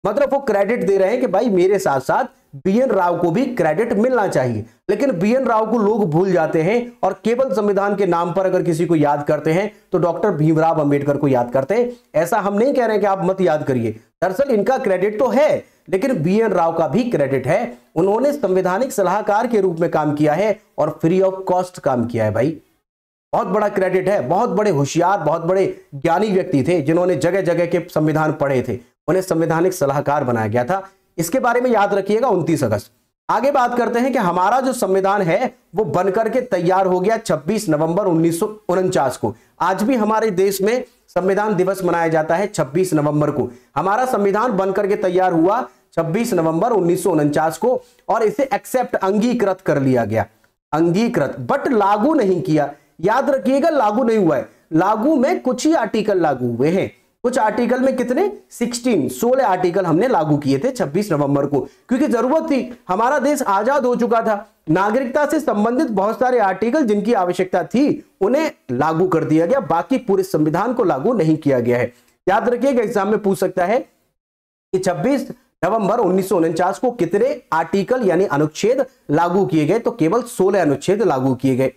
मतलब वो क्रेडिट दे रहे हैं कि भाई मेरे साथ साथ BN राव को भी क्रेडिट मिलना चाहिए। लेकिन BN राव को लोग भूल जाते हैं और केवल संविधान के नाम पर अगर किसी को याद करते हैं तो डॉक्टर भीमराव अंबेडकर को याद करते हैं। ऐसा हम नहीं कह रहे हैं कि आप मत याद करिए, दरअसल इनका क्रेडिट तो है, लेकिन BN राव का भी क्रेडिट है। उन्होंने संवैधानिक सलाहकार के रूप में काम किया है और फ्री ऑफ कॉस्ट काम किया है। भाई बहुत बड़ा क्रेडिट है। बहुत बड़े होशियार, बहुत बड़े ज्ञानी व्यक्ति थे जिन्होंने जगह जगह के संविधान पढ़े थे, उन्हें संवैधानिक सलाहकार बनाया गया था। इसके बारे में याद रखिएगा 29 अगस्त। आगे बात करते हैं कि हमारा जो संविधान है वो बनकर के तैयार हो गया 26 नवंबर 1949 को। आज भी हमारे देश में संविधान दिवस मनाया जाता है 26 नवंबर को। हमारा संविधान बनकर के तैयार हुआ 26 नवंबर 1949 को और इसे एक्सेप्ट अंगीकृत कर लिया गया। अंगीकृत, बट लागू नहीं किया। याद रखिएगा लागू नहीं हुआ है। लागू में कुछ ही आर्टिकल लागू हुए हैं। कुछ आर्टिकल में कितने? 16 आर्टिकल हमने लागू किए थे 26 नवंबर को, क्योंकि जरूरत थी। हमारा देश आजाद हो चुका था, नागरिकता से संबंधित बहुत सारे आर्टिकल जिनकी आवश्यकता थी उन्हें लागू कर दिया गया, बाकी पूरे संविधान को लागू नहीं किया गया है। याद रखिएगा, एग्जाम में पूछ सकता है कि 26 नवंबर 1949 को कितने आर्टिकल यानी अनुच्छेद लागू किए गए, तो केवल 16 अनुच्छेद लागू किए गए।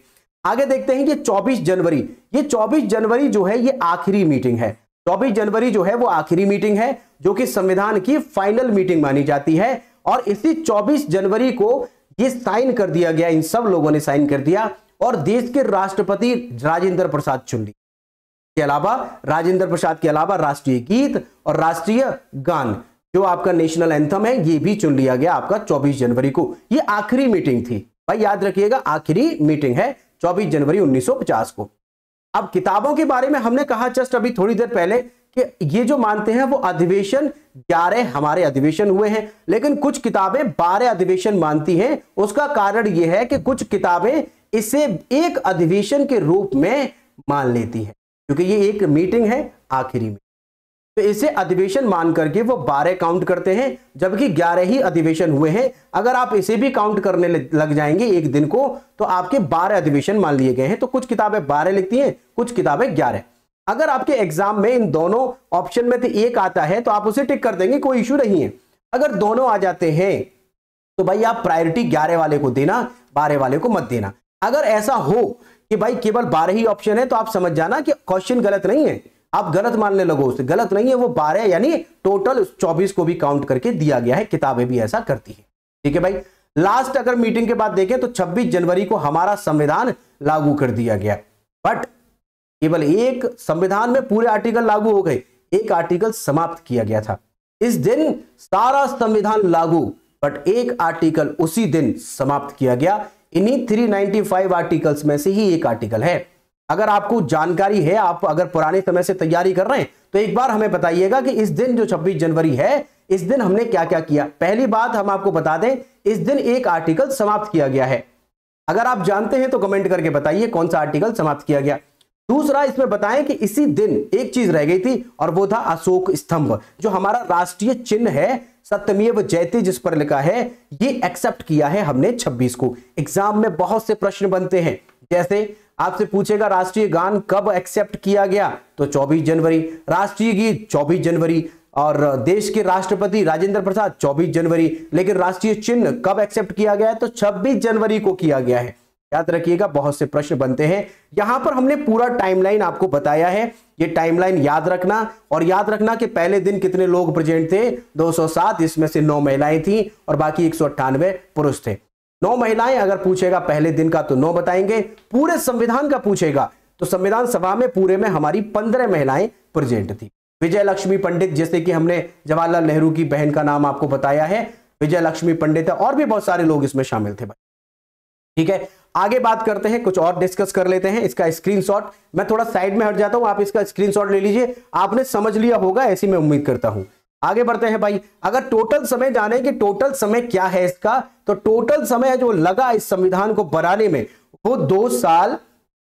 आगे देखते हैं कि 24 जनवरी, ये 24 जनवरी जो है ये आखिरी मीटिंग है। 24 जनवरी जो है वो आखिरी मीटिंग है, जो कि संविधान की फाइनल मीटिंग मानी जाती है। और इसी 24 जनवरी को ये साइन कर दिया गया, इन सब लोगों ने साइन कर दिया और देश के राष्ट्रपति राजेंद्र प्रसाद चुन लिए। के अलावा राजेंद्र प्रसाद के अलावा राष्ट्रीय गीत और राष्ट्रीय गान जो आपका नेशनल एंथम है ये भी चुन लिया गया आपका 24 जनवरी को। ये आखिरी मीटिंग थी भाई, याद रखिएगा आखिरी मीटिंग है 24 जनवरी 1950 को। अब किताबों के बारे में हमने कहा जस्ट अभी थोड़ी देर पहले कि ये जो मानते हैं वो अधिवेशन 11 हमारे अधिवेशन हुए हैं, लेकिन कुछ किताबें 12 अधिवेशन मानती हैं। उसका कारण यह है कि कुछ किताबें इसे एक अधिवेशन के रूप में मान लेती हैं, क्योंकि ये एक मीटिंग है आखिरी में, तो इसे अधिवेशन मान करके वो 12 काउंट करते हैं, जबकि 11 ही अधिवेशन हुए हैं। अगर आप इसे भी काउंट करने लग जाएंगे एक दिन को तो आपके 12 अधिवेशन मान लिए गए हैं। तो कुछ किताबें 12 लिखती हैं, कुछ किताबें 11। अगर आपके एग्जाम में इन दोनों ऑप्शन में से एक आता है तो आप उसे टिक कर देंगे, कोई इश्यू नहीं है। अगर दोनों आ जाते हैं तो भाई आप प्रायोरिटी 11 वाले को देना, 12 वाले को मत देना। अगर ऐसा हो कि भाई केवल 12 ही ऑप्शन है तो आप समझ जाना कि क्वेश्चन गलत नहीं है, आप गलत मानने लगो उसे, गलत नहीं है वो 12 यानी टोटल 24 को भी काउंट करके दिया गया है। किताबें भी ऐसा करती है, ठीक है भाई। लास्ट अगर मीटिंग के बाद देखें तो 26 जनवरी को हमारा संविधान लागू कर दिया गया, बट केवल एक संविधान में पूरे आर्टिकल लागू हो गए, एक आर्टिकल समाप्त किया गया था। इस दिन सारा संविधान लागू, बट एक आर्टिकल उसी दिन समाप्त किया गया। इन्हीं 395 आर्टिकल्स में से ही एक आर्टिकल है। अगर आपको जानकारी है, आप अगर पुराने समय से तैयारी कर रहे हैं तो एक बार हमें बताइएगा कि इस दिन जो 26 जनवरी है, इस दिन हमने क्या क्या किया। पहली बात हम आपको बता दें, इस दिन एक आर्टिकल समाप्त किया गया है। अगर आप जानते हैं तो कमेंट करके बताइए कौन सा आर्टिकल समाप्त किया गया। दूसरा इसमें बताएं कि इसी दिन एक चीज रह गई थी और वो था अशोक स्तंभ, जो हमारा राष्ट्रीय चिन्ह है, सत्यमेव जयते जिस पर लिखा है, ये एक्सेप्ट किया है हमने 26 को। एग्जाम में बहुत से प्रश्न बनते हैं, जैसे आपसे पूछेगा राष्ट्रीय गान कब एक्सेप्ट किया गया, तो 24 जनवरी, राष्ट्रीय गीत 24 जनवरी, और देश के राष्ट्रपति राजेंद्र प्रसाद 24 जनवरी, लेकिन राष्ट्रीय चिन्ह कब एक्सेप्ट किया गया है, तो 26 जनवरी को किया गया है। याद रखिएगा बहुत से प्रश्न बनते हैं। यहां पर हमने पूरा टाइमलाइन आपको बताया है, ये टाइमलाइन याद रखना, और याद रखना कि पहले दिन कितने लोग प्रेजेंट थे, 207, इसमें से 9 महिलाएं थी और बाकी 198 पुरुष थे। 9 महिलाएं अगर पूछेगा पहले दिन का तो 9 बताएंगे, पूरे संविधान का पूछेगा तो संविधान सभा में पूरे में हमारी 15 महिलाएं प्रेजेंट थी। विजय लक्ष्मी पंडित, जैसे कि हमने जवाहरलाल नेहरू की बहन का नाम आपको बताया है, विजय लक्ष्मी पंडित है, और भी बहुत सारे लोग इसमें शामिल थे भाई, ठीक है। आगे बात करते हैं, कुछ और डिस्कस कर लेते हैं। इसका स्क्रीनशॉट, मैं थोड़ा साइड में हट जाता हूं, आप इसका स्क्रीनशॉट ले लीजिए। आपने समझ लिया होगा ऐसी मैं उम्मीद करता हूं। आगे बढ़ते हैं भाई। अगर टोटल समय जाने कि टोटल समय क्या है इसका, तो टोटल समय जो लगा इस संविधान को बनाने में वो 2 साल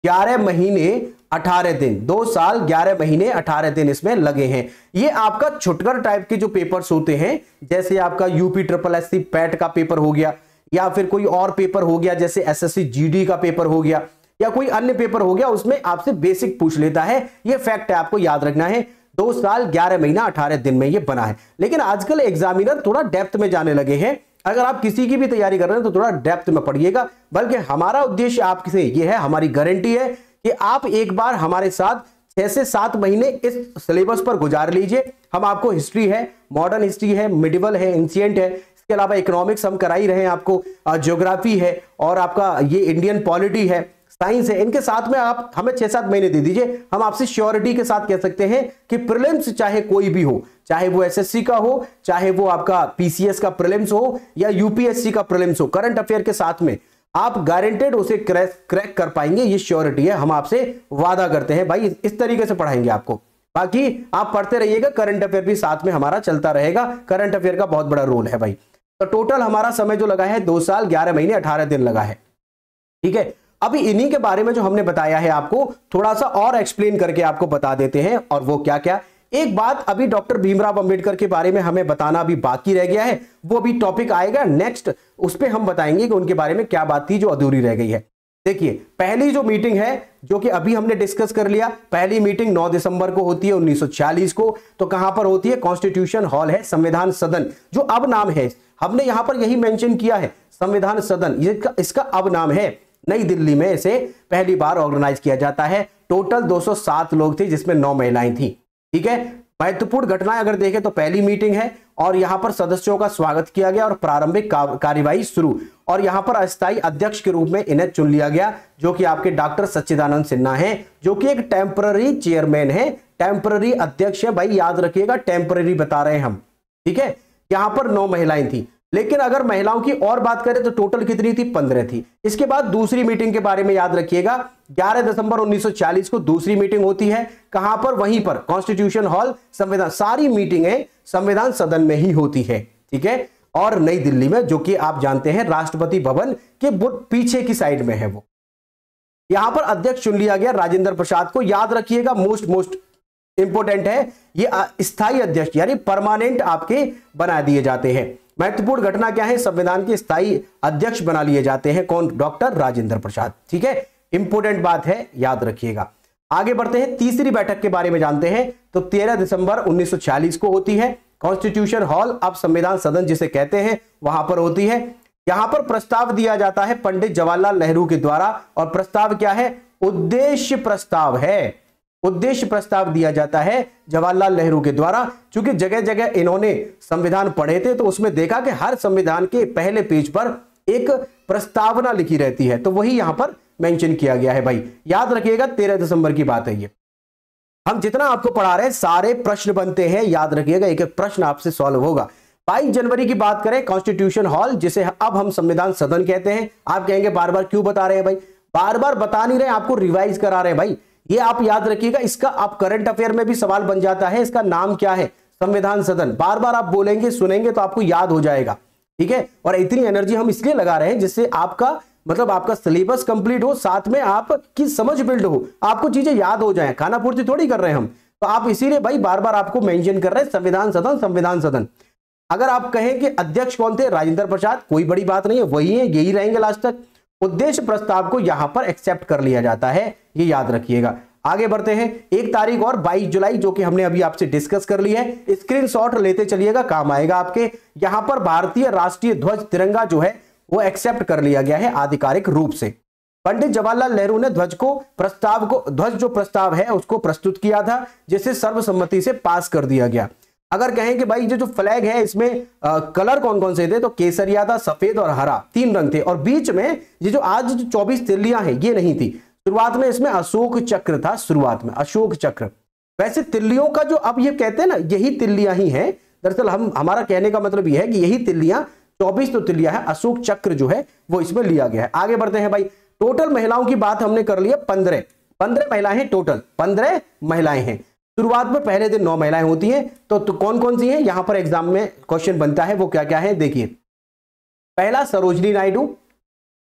11 महीने 18 दिन, 2 साल 11 महीने 18 दिन इसमें लगे हैं। ये आपका छुटकर टाइप के जो पेपर्स होते हैं, जैसे आपका यूपी SSSC पैट का पेपर हो गया, या फिर कोई और पेपर हो गया जैसे SSC GD का पेपर हो गया, या कोई अन्य पेपर हो गया, उसमें आपसे बेसिक पूछ लेता है। ये फैक्ट है, आपको याद रखना है। 2 साल 11 महीना 18 दिन में ये बना है। लेकिन आजकल एग्जामिनर थोड़ा डेप्थ में जाने लगे हैं। अगर आप किसी की भी तैयारी कर रहे हैं तो थोड़ा डेप्थ में पढ़िएगा। बल्कि हमारा उद्देश्य आपसे ये है, हमारी गारंटी है कि आप एक बार हमारे साथ 6 से 7 महीने इस सिलेबस पर गुजार लीजिए। हम आपको हिस्ट्री है, मॉडर्न हिस्ट्री है, मिडिवल है, एंशिएंट है, इसके अलावा इकोनॉमिक्स हम करा ही रहे हैं आपको, ज्योग्राफी है, और आपका ये इंडियन पॉलिटी है, साइंस है। इनके साथ में आप हमें 6-7 महीने दे दीजिए, हम आपसे श्योरिटी के साथ कह सकते हैं कि प्रीलिम्स चाहे कोई भी हो, चाहे वो एसएससी का हो, चाहे वो आपका पीसीएस का प्रीलिम्स हो या यूपीएससी का प्रीलिम्स हो, करंट अफेयर के साथ में आप गारंटेड उसे क्रैक कर पाएंगे। ये श्योरिटी है, हम आपसे वादा करते हैं भाई, इस तरीके से पढ़ाएंगे आपको। बाकी आप पढ़ते रहिएगा, करंट अफेयर भी साथ में हमारा चलता रहेगा। करंट अफेयर का बहुत बड़ा रोल है भाई। तो टोटल हमारा समय जो लगा है 2 साल 11 महीने 18 दिन लगा है, ठीक है। अभी इन्हीं के बारे में जो हमने बताया है आपको थोड़ा सा और एक्सप्लेन करके आपको बता देते हैं, और वो क्या क्या। एक बात अभी डॉक्टर भीमराव अंबेडकर के बारे में हमें बताना अभी बाकी रह गया है, वो भी टॉपिक आएगा नेक्स्ट, उस पर हम बताएंगे कि उनके बारे में क्या बात थी जो अधूरी रह गई है। देखिए पहली जो मीटिंग है जो कि अभी हमने डिस्कस कर लिया, पहली मीटिंग 9 दिसंबर को होती है 1946 को। तो कहां पर होती है? कॉन्स्टिट्यूशन हॉल है, संविधान सदन जो अब नाम है, हमने यहां पर यही मेंशन किया है, संविधान सदन, इसका अब नाम है। नई दिल्ली में इसे पहली बार ऑर्गेनाइज किया जाता है। टोटल 207 लोग थे जिसमें 9 महिलाएं थी, ठीक है। महत्वपूर्ण घटनाएं अगर देखें तो पहली मीटिंग है और यहां पर सदस्यों का स्वागत किया गया और प्रारंभिक कार्यवाही शुरू, और यहां पर अस्थायी अध्यक्ष के रूप में इन्हें चुन लिया गया जो कि आपके डॉक्टर सच्चिदानंद सिन्हा हैं, जो कि एक टेम्पररी चेयरमैन है, टेम्पररी अध्यक्ष है भाई, याद रखिएगा टेम्पररी बता रहे हैं हम, ठीक है, यहां पर 9 महिलाएं थी। लेकिन अगर महिलाओं की और बात करें तो टोटल कितनी थी? 15 थी। इसके बाद दूसरी मीटिंग के बारे में याद रखिएगा, 11 दिसंबर 1940 को दूसरी मीटिंग होती है। कहां पर? वहीं पर कॉन्स्टिट्यूशन हॉल, संविधान, सारी मीटिंगें संविधान सदन में ही होती है, ठीक है, और नई दिल्ली में, जो कि आप जानते हैं राष्ट्रपति भवन के पीछे की साइड में है वो। यहां पर अध्यक्ष चुन लिया गया राजेंद्र प्रसाद को। याद रखिएगा, मोस्ट इंपोर्टेंट है, ये स्थायी अध्यक्ष यानी परमानेंट आपके बना दिए जाते हैं। महत्वपूर्ण घटना क्या है? संविधान के स्थायी अध्यक्ष बना लिए जाते हैं। कौन? डॉक्टर राजेंद्र प्रसाद, ठीक है, इंपोर्टेंट बात है, याद रखिएगा। आगे बढ़ते हैं, तीसरी बैठक के बारे में जानते हैं। तो 13 दिसंबर 1940 को होती है। कॉन्स्टिट्यूशन हॉल, अब संविधान सदन जिसे कहते हैं, वहां पर होती है। यहां पर प्रस्ताव दिया जाता है पंडित जवाहरलाल नेहरू के द्वारा, और प्रस्ताव क्या है? उद्देश्य प्रस्ताव है। उद्देश्य प्रस्ताव दिया जाता है जवाहरलाल नेहरू के द्वारा। चूंकि जगह जगह इन्होंने संविधान पढ़े थे, तो उसमें देखा कि हर संविधान के पहले पेज पर एक प्रस्तावना लिखी रहती है, तो वही यहां पर मेंशन किया गया है भाई। याद रखिएगा, 13 दिसंबर की बात है ये। हम जितना आपको पढ़ा रहे हैं सारे प्रश्न बनते हैं, याद रखिएगा, एक एक प्रश्न आपसे सॉल्व होगा। 22 जनवरी की बात करें, कॉन्स्टिट्यूशन हॉल, जिसे अब हम संविधान सदन कहते हैं। आप कहेंगे बार बार क्यों बता रहे हैं भाई? बार बार बता नहीं रहे, आपको रिवाइज करा रहे हैं भाई। ये आप याद रखिएगा, इसका आप करंट अफेयर में भी सवाल बन जाता है। इसका नाम क्या है? संविधान सदन। बार बार आप बोलेंगे, सुनेंगे तो आपको याद हो जाएगा, ठीक है। और इतनी एनर्जी हम इसलिए लगा रहे हैं जिससे आपका मतलब आपका सिलेबस कंप्लीट हो, साथ में आपकी समझ बिल्ड हो, आपको चीजें याद हो जाएं। खाना पूर्ति थोड़ी कर रहे हैं हम, तो आप इसीलिए भाई बार बार आपको मेंशन कर रहे हैं संविधान सदन, संविधान सदन। अगर आप कहें कि अध्यक्ष कौन थे? राजेंद्र प्रसाद, कोई बड़ी बात नहीं है, वही है, यही रहेंगे लास्ट तक। उद्देश्य प्रस्ताव को यहां पर एक्सेप्ट कर लिया जाता है, ये याद रखिएगा। आगे बढ़ते हैं, 1 तारीख और 22 जुलाई, जो कि हमने अभी आपसे डिस्कस कर ली है। स्क्रीनशॉट लेते चलिएगा, काम आएगा आपके। यहां पर भारतीय राष्ट्रीय ध्वज तिरंगा जो है वो एक्सेप्ट कर लिया गया है आधिकारिक रूप से। पंडित जवाहरलाल नेहरू ने ध्वज जो प्रस्ताव है उसको प्रस्तुत किया था, जिसे सर्वसम्मति से पास कर दिया गया। अगर कहें कि भाई ये जो फ्लैग है इसमें कलर कौन कौन से थे, तो केसरिया था, सफेद और हरा, 3 रंग थे। और बीच में ये जो आज जो 24 तिल्लियां हैं ये नहीं थी। शुरुआत में इसमें अशोक चक्र था, शुरुआत में अशोक चक्र। वैसे तिल्लियों का जो अब ये कहते हैं ना, यही तिल्लियां ही हैं। दरअसल हमारा कहने का मतलब यह है कि यही तिल्लियां, 24 तो तिल्लियां है, अशोक चक्र जो है वो इसमें लिया गया है। आगे बढ़ते हैं भाई, टोटल महिलाओं की बात हमने कर ली है, 15 महिलाएं हैं टोटल, 15 महिलाएं हैं। शुरुआत में पहले दिन 9 महिलाएं होती हैं। तो कौन कौन सी हैं? यहां पर एग्जाम में क्वेश्चन बनता है, वो क्या क्या है देखिए। पहला, सरोजनी नायडू,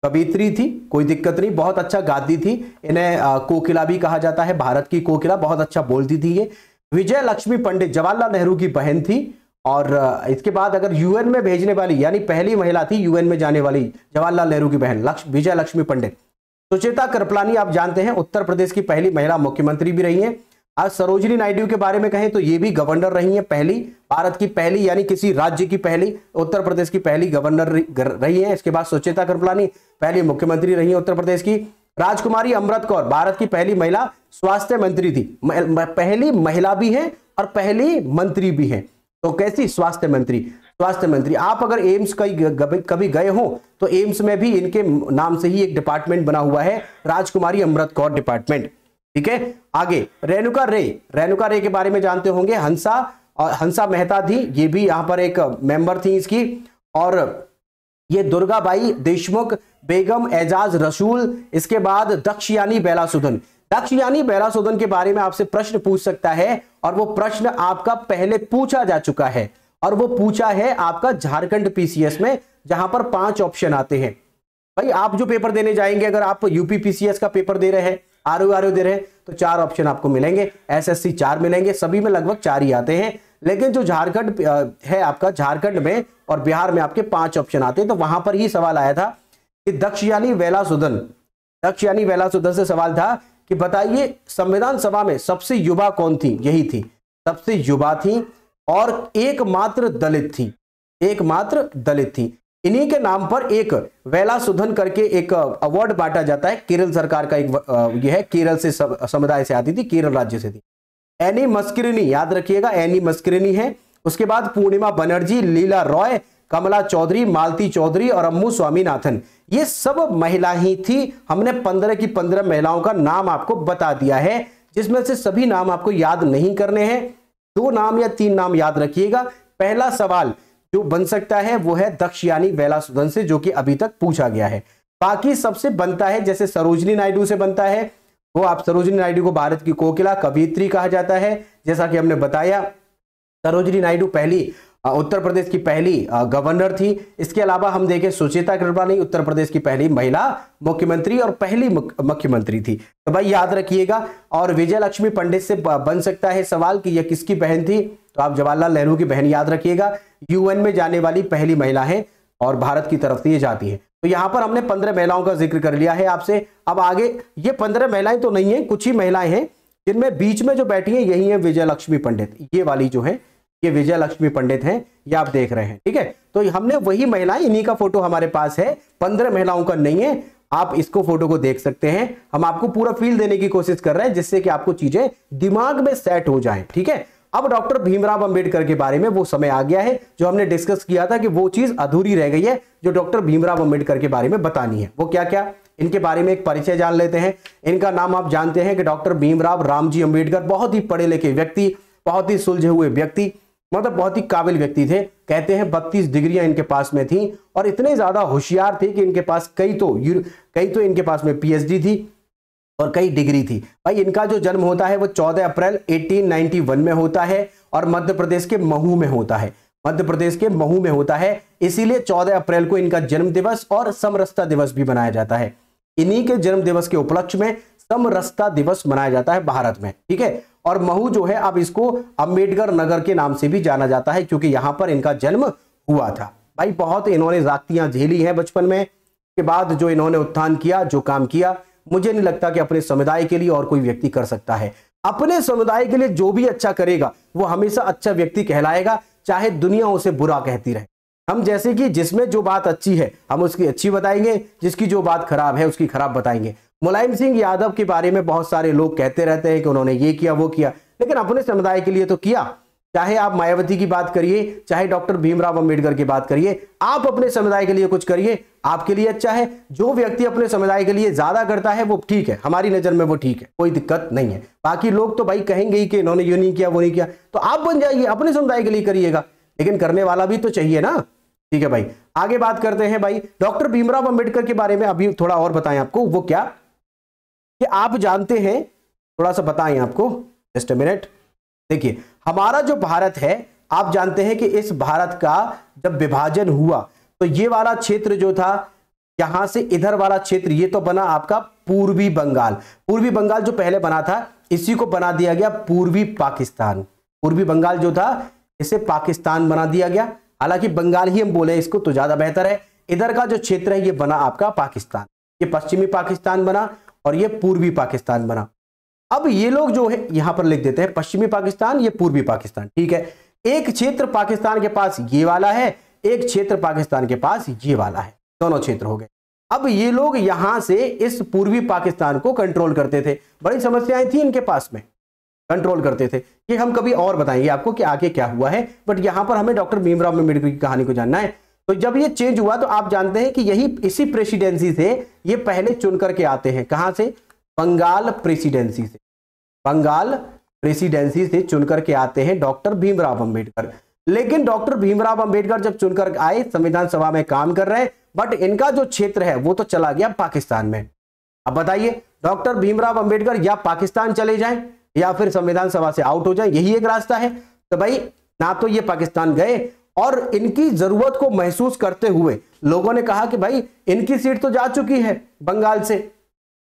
कवियत्री थी, कोई दिक्कत नहीं, बहुत अच्छा गाती थी, इन्हें कोकिला भी कहा जाता है, भारत की कोकिला, बहुत अच्छा बोलती थी ये। विजय लक्ष्मी पंडित, जवाहरलाल नेहरू की बहन थी। और इसके बाद अगर यूएन में भेजने वाली, यानी पहली महिला थी यूएन में जाने वाली, जवाहरलाल नेहरू की बहन विजय लक्ष्मी पंडित। सुचेता कृपलानी, आप जानते हैं, उत्तर प्रदेश की पहली महिला मुख्यमंत्री भी रही हैं। आज सरोजनी नायडू के बारे में कहें तो ये भी गवर्नर रही हैं, पहली, भारत की पहली, यानी किसी राज्य की पहली, उत्तर प्रदेश की पहली गवर्नर रही है। इसके बाद सुचेता कृपलानी पहली मुख्यमंत्री रही है उत्तर प्रदेश की। राजकुमारी अमृत कौर, भारत की पहली महिला स्वास्थ्य मंत्री थी, पहली महिला भी है और पहली मंत्री भी है। तो कैसी? स्वास्थ्य मंत्री, स्वास्थ्य मंत्री। आप अगर एम्स कभी गए हो तो एम्स में भी इनके नाम से ही एक डिपार्टमेंट बना हुआ है, राजकुमारी अमृत कौर डिपार्टमेंट, ठीक है। आगे, रेणुका रे के बारे में जानते होंगे, हंसा मेहता थी, ये भी यहां पर एक मेंबर थी इसकी। और ये दुर्गाबाई देशमुख, बेगम एजाज रसूल, इसके बाद दक्षयानी बेलासुदन। दक्षयानी बेलासुदन के बारे में आपसे प्रश्न पूछ सकता है, और वो प्रश्न आपका पहले पूछा जा चुका है, और वो पूछा है आपका झारखंड पीसीएस में, जहां पर 5 ऑप्शन आते हैं। भाई आप जो पेपर देने जाएंगे, अगर आप यूपी पीसीएस का पेपर दे रहे हैं, आरओ दे रहे हैं, तो 4 ऑप्शन आपको मिलेंगे, एसएससी 4 मिलेंगे, सभी में लगभग 4 ही आते हैं। लेकिन जो झारखंड है आपका, झारखंड में और बिहार में आपके 5 ऑप्शन आते हैं। तो वहां पर ही सवाल आया था कि दक्षयानी वेलासुदन से सवाल था कि बताइए संविधान सभा में सबसे युवा कौन थी? यही थी, सबसे युवा थी और एकमात्र दलित थी। इन्हीं के नाम पर एक वेलासुदन करके एक अवार्ड बांटा जाता है, केरल सरकार का एक यह है, केरल से समुदाय से आती थी, केरल राज्य से थी। एनी मस्किरिनी, याद रखिएगा, एनी मस्किरिनी है। उसके बाद पूर्णिमा बनर्जी, लीला रॉय, कमला चौधरी, मालती चौधरी और अम्मू स्वामीनाथन, ये सब महिला ही थी। हमने 15 की 15 महिलाओं का नाम आपको बता दिया है, जिसमें से सभी नाम आपको याद नहीं करने हैं, 2 नाम या 3 नाम याद रखिएगा। पहला सवाल जो बन सकता है वो है दक्षयानी वेलासुदन से, जो कि अभी तक पूछा गया है। बाकी सबसे बनता है, जैसे सरोजिनी नायडू से बनता है, वो आप सरोजिनी नायडू को भारत की कोकिला कवयित्री कहा जाता है, जैसा कि हमने बताया। सरोजिनी नायडू पहली उत्तर प्रदेश की पहली गवर्नर थी। इसके अलावा हम देखें सुचेता कृपलानी उत्तर प्रदेश की पहली महिला मुख्यमंत्री और पहली मुख्यमंत्री थी, तो भाई याद रखिएगा। और विजय लक्ष्मी पंडित से बन सकता है सवाल कि यह किसकी बहन थी, तो आप जवाहरलाल नेहरू की बहन याद रखिएगा। यूएन में जाने वाली पहली महिला है और भारत की तरफ से ये जाती है। तो यहां पर हमने 15 महिलाओं का जिक्र कर लिया है आपसे। अब आगे ये 15 महिलाएं तो नहीं है, कुछ ही महिलाएं हैं, जिनमें बीच में जो बैठी है यही है विजय लक्ष्मी पंडित। ये वाली जो है ये विजय लक्ष्मी पंडित हैं, ये आप देख रहे हैं, ठीक है। तो हमने वही महिलाएं, इन्हीं का फोटो हमारे पास है, 15 महिलाओं का नहीं है। आप इसको फोटो को देख सकते हैं। हम आपको पूरा फील देने की कोशिश कर रहे हैं जिससे कि आपको चीजें दिमाग में सेट हो जाएं, ठीक है। अब डॉक्टर भीमराव अंबेडकर के बारे में वो समय आ गया है जो हमने डिस्कस किया था कि वो चीज अधूरी रह गई है जो डॉक्टर भीमराव अंबेडकर के बारे में बतानी है। वो क्या क्या, इनके बारे में एक परिचय जान लेते हैं। इनका नाम आप जानते हैं कि डॉक्टर भीमराव रामजी अंबेडकर, बहुत ही पढ़े लिखे व्यक्ति, बहुत ही सुलझे हुए व्यक्ति, मतलब बहुत ही काबिल व्यक्ति थे। कहते हैं 32 डिग्रियां इनके पास में थी और इतने ज्यादा होशियार थे कि इनके पास कई तो इनके पास में पीएचडी थी और कई डिग्री थी। भाई इनका जो जन्म होता है वो 14 अप्रैल 1891 में होता है और मध्य प्रदेश के महू में होता है। मध्य प्रदेश के महू में होता है, इसीलिए 14 अप्रैल को इनका जन्म दिवस और समरसता दिवस भी मनाया जाता है। इन्हीं के जन्म दिवस के उपलक्ष्य में समरसता दिवस मनाया जाता है भारत में, ठीक है। और महू जो है अब इसको अंबेडकर नगर के नाम से भी जाना जाता है क्योंकि यहां पर इनका जन्म हुआ था। भाई बहुत इन्होंने जातियां झेली हैं बचपन में, के बाद जो इन्होंने उत्थान किया, जो काम किया, मुझे नहीं लगता कि अपने समुदाय के लिए और कोई व्यक्ति कर सकता है। अपने समुदाय के लिए जो भी अच्छा करेगा वो हमेशा अच्छा व्यक्ति कहलाएगा, चाहे दुनिया उसे बुरा कहती रहे। हम जैसे कि जिसमें जो बात अच्छी है हम उसकी अच्छी बताएंगे, जिसकी जो बात खराब है उसकी खराब बताएंगे। मुलायम सिंह यादव के बारे में बहुत सारे लोग कहते रहते हैं कि उन्होंने ये किया वो किया, लेकिन अपने समुदाय के लिए तो किया। चाहे आप मायावती की बात करिए, चाहे डॉक्टर भीमराव अंबेडकर की बात करिए, आप अपने समुदाय के लिए कुछ करिए, आपके लिए अच्छा है। जो व्यक्ति अपने समुदाय के लिए ज्यादा करता है वो ठीक है, हमारी नजर में वो ठीक है, कोई दिक्कत नहीं है। बाकी लोग तो भाई कहेंगे ही कि इन्होंने ये नहीं किया वो नहीं किया, तो आप बन जाइए, अपने समुदाय के लिए करिएगा, लेकिन करने वाला भी तो चाहिए ना, ठीक है भाई। आगे बात करते हैं भाई डॉक्टर भीमराव अंबेडकर के बारे में, अभी थोड़ा और बताएं आपको। वो क्या कि आप जानते हैं, थोड़ा सा बताएं आपको, जस्ट अ मिनट। देखिए हमारा जो भारत है, आप जानते हैं कि इस भारत का जब विभाजन हुआ तो ये वाला क्षेत्र जो था, यहां से इधर वाला क्षेत्र, ये तो बना आपका पूर्वी बंगाल। पूर्वी बंगाल जो पहले बना था इसी को बना दिया गया पूर्वी पाकिस्तान। पूर्वी बंगाल जो था इसे पाकिस्तान बना दिया गया, हालांकि बंगाल ही हम बोले इसको तो ज्यादा बेहतर है। इधर का जो क्षेत्र है ये बना आपका पाकिस्तान, ये पश्चिमी पाकिस्तान बना और ये पूर्वी पाकिस्तान बना। अब ये लोग जो है यहां पर लिख देते हैं पश्चिमी पाकिस्तान, ये पूर्वी पाकिस्तान, ठीक है। एक क्षेत्र पाकिस्तान के पास ये वाला है, एक क्षेत्र पाकिस्तान के पास ये वाला है, दोनों क्षेत्र हो गए। अब ये लोग यहां से इस पूर्वी पाकिस्तान को कंट्रोल करते थे, बड़ी समस्याएं थी इनके पास में, कंट्रोल करते थे। ये हम कभी और बताएंगे आपको कि आगे क्या हुआ है, बट यहां पर हमें डॉक्टर भीमराव अम्बेडकर की कहानी को जानना है। तो जब ये चेंज हुआ तो आप जानते हैं कि यही इसी प्रेसिडेंसी से ये पहले चुन करके आते हैं, कहां से, बंगाल प्रेसिडेंसी से, बंगाल प्रेसिडेंसी से चुन करके आते हैं डॉक्टर भीमराव अंबेडकर। लेकिन डॉक्टर भीमराव अंबेडकर जब चुनकर आए, संविधान सभा में काम कर रहे हैं, बट इनका जो क्षेत्र है वो तो चला गया पाकिस्तान में। अब बताइए डॉक्टर भीमराव अंबेडकर या पाकिस्तान चले जाएं या फिर संविधान सभा से आउट हो जाए, यही एक रास्ता है। तो भाई ना तो ये पाकिस्तान गए, और इनकी जरूरत को महसूस करते हुए लोगों ने कहा कि भाई इनकी सीट तो जा चुकी है बंगाल से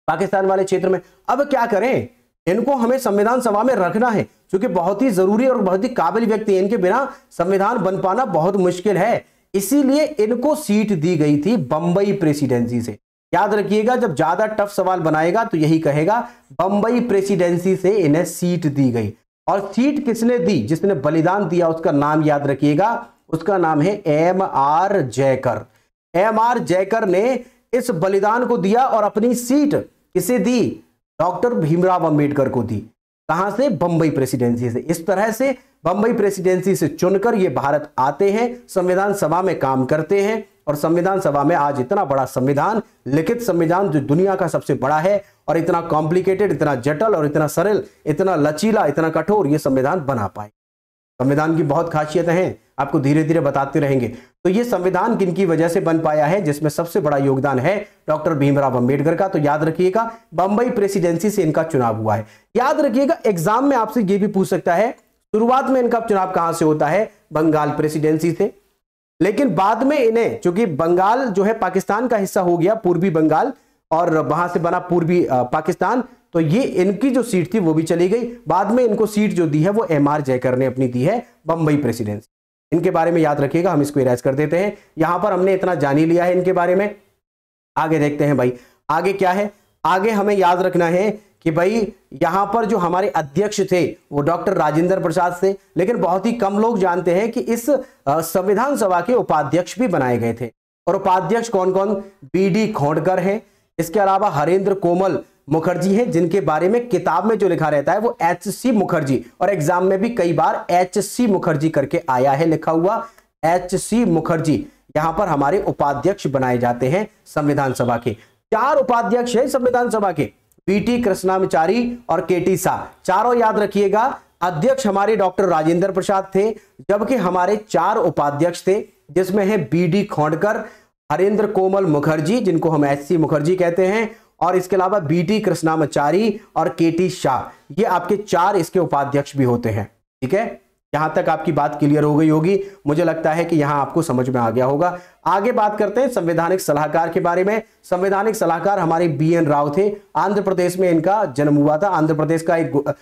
पाकिस्तान वाले क्षेत्र में, अब क्या करें, इनको हमें संविधान सभा में रखना है क्योंकि बहुत ही जरूरी और बहुत ही काबिल व्यक्ति है, इनके बिना संविधान बन पाना बहुत मुश्किल है। इसीलिए इनको सीट दी गई थी बंबई प्रेसिडेंसी से। याद रखिएगा जब ज्यादा टफ सवाल बनाएगा तो यही कहेगा, बंबई प्रेसिडेंसी से इन्हें सीट दी गई। और सीट किसने दी, जिसने बलिदान दिया, उसका नाम याद रखिएगा, उसका नाम है M.R. जयकर। M.R. जयकर ने इस बलिदान को दिया और अपनी सीट किसे दी, डॉक्टर भीमराव अंबेडकर को दी। कहां से, बंबई प्रेसिडेंसी से। इस तरह से बंबई प्रेसिडेंसी से चुनकर ये भारत आते हैं, संविधान सभा में काम करते हैं, और संविधान सभा में आज इतना बड़ा संविधान, लिखित संविधान जो दुनिया का सबसे बड़ा है और इतना कॉम्प्लिकेटेड, इतना जटिल और इतना सरल, इतना लचीला, इतना कठोर ये संविधान बना पाए। संविधान की बहुत खासियतें हैं, आपको धीरे धीरे बताते रहेंगे। तो ये संविधान किनकी वजह से बन पाया है, जिसमें सबसे बड़ा योगदान है डॉक्टर भीमराव अंबेडकर का। तो याद रखिएगा, बंबई प्रेसिडेंसी से इनका चुनाव हुआ है। याद रखिएगा, एग्जाम में आपसे ये भी पूछ सकता है, शुरुआत में इनका चुनाव कहां से होता है, बंगाल प्रेसिडेंसी से, लेकिन बाद में इन्हें, चूंकि बंगाल जो है पाकिस्तान का हिस्सा हो गया, पूर्वी बंगाल, और वहां से बना पूर्वी पाकिस्तान, तो ये इनकी जो सीट थी वो भी चली गई। बाद में इनको सीट जो दी है वो एमआर जयकर ने अपनी दी है, बंबई प्रेसिडेंसी। इनके बारे में याद रखिएगा, हम इसको इरेज कर देते हैं। यहां पर हमने इतना जान ही लिया है इनके बारे में। आगे देखते हैं भाई, आगे क्या है। आगे हमें याद रखना है कि भाई यहां पर जो हमारे अध्यक्ष थे वो डॉक्टर राजेंद्र प्रसाद थे, लेकिन बहुत ही कम लोग जानते हैं कि इस संविधान सभा के उपाध्यक्ष भी बनाए गए थे। और उपाध्यक्ष कौन कौन, बीडी खोडकर हैं, इसके अलावा हरेंद्र कोमल मुखर्जी हैं, जिनके बारे में किताब में जो लिखा रहता है वो एच.सी. मुखर्जी, और एग्जाम में भी कई बार एच.सी. मुखर्जी करके आया है लिखा हुआ, एच.सी. मुखर्जी यहां पर हमारे उपाध्यक्ष बनाए जाते हैं संविधान सभा के। 4 उपाध्यक्ष हैं संविधान सभा के, पी.टी. कृष्णामाचारी और के.टी. शाह, चारों याद रखिएगा। अध्यक्ष हमारे डॉक्टर राजेंद्र प्रसाद थे, जबकि हमारे 4 उपाध्यक्ष थे, जिसमें है बी.डी. खोडकर, हरेंद्र कोमल मुखर्जी जिनको हम एच.सी. मुखर्जी कहते हैं, और इसके अलावा बी.टी. कृष्णामाचारी और के.टी. शाह, ये आपके 4 इसके उपाध्यक्ष भी होते हैं। ठीक है, यहां तक आपकी बात क्लियर हो गई होगी, मुझे लगता है कि यहां आपको समझ में आ गया होगा। आगे बात करते हैं संवैधानिक सलाहकार के बारे में। संवैधानिक सलाहकार हमारे बी.एन. राव थे, आंध्र प्रदेश में इनका जन्म हुआ था। आंध्र प्रदेश का एक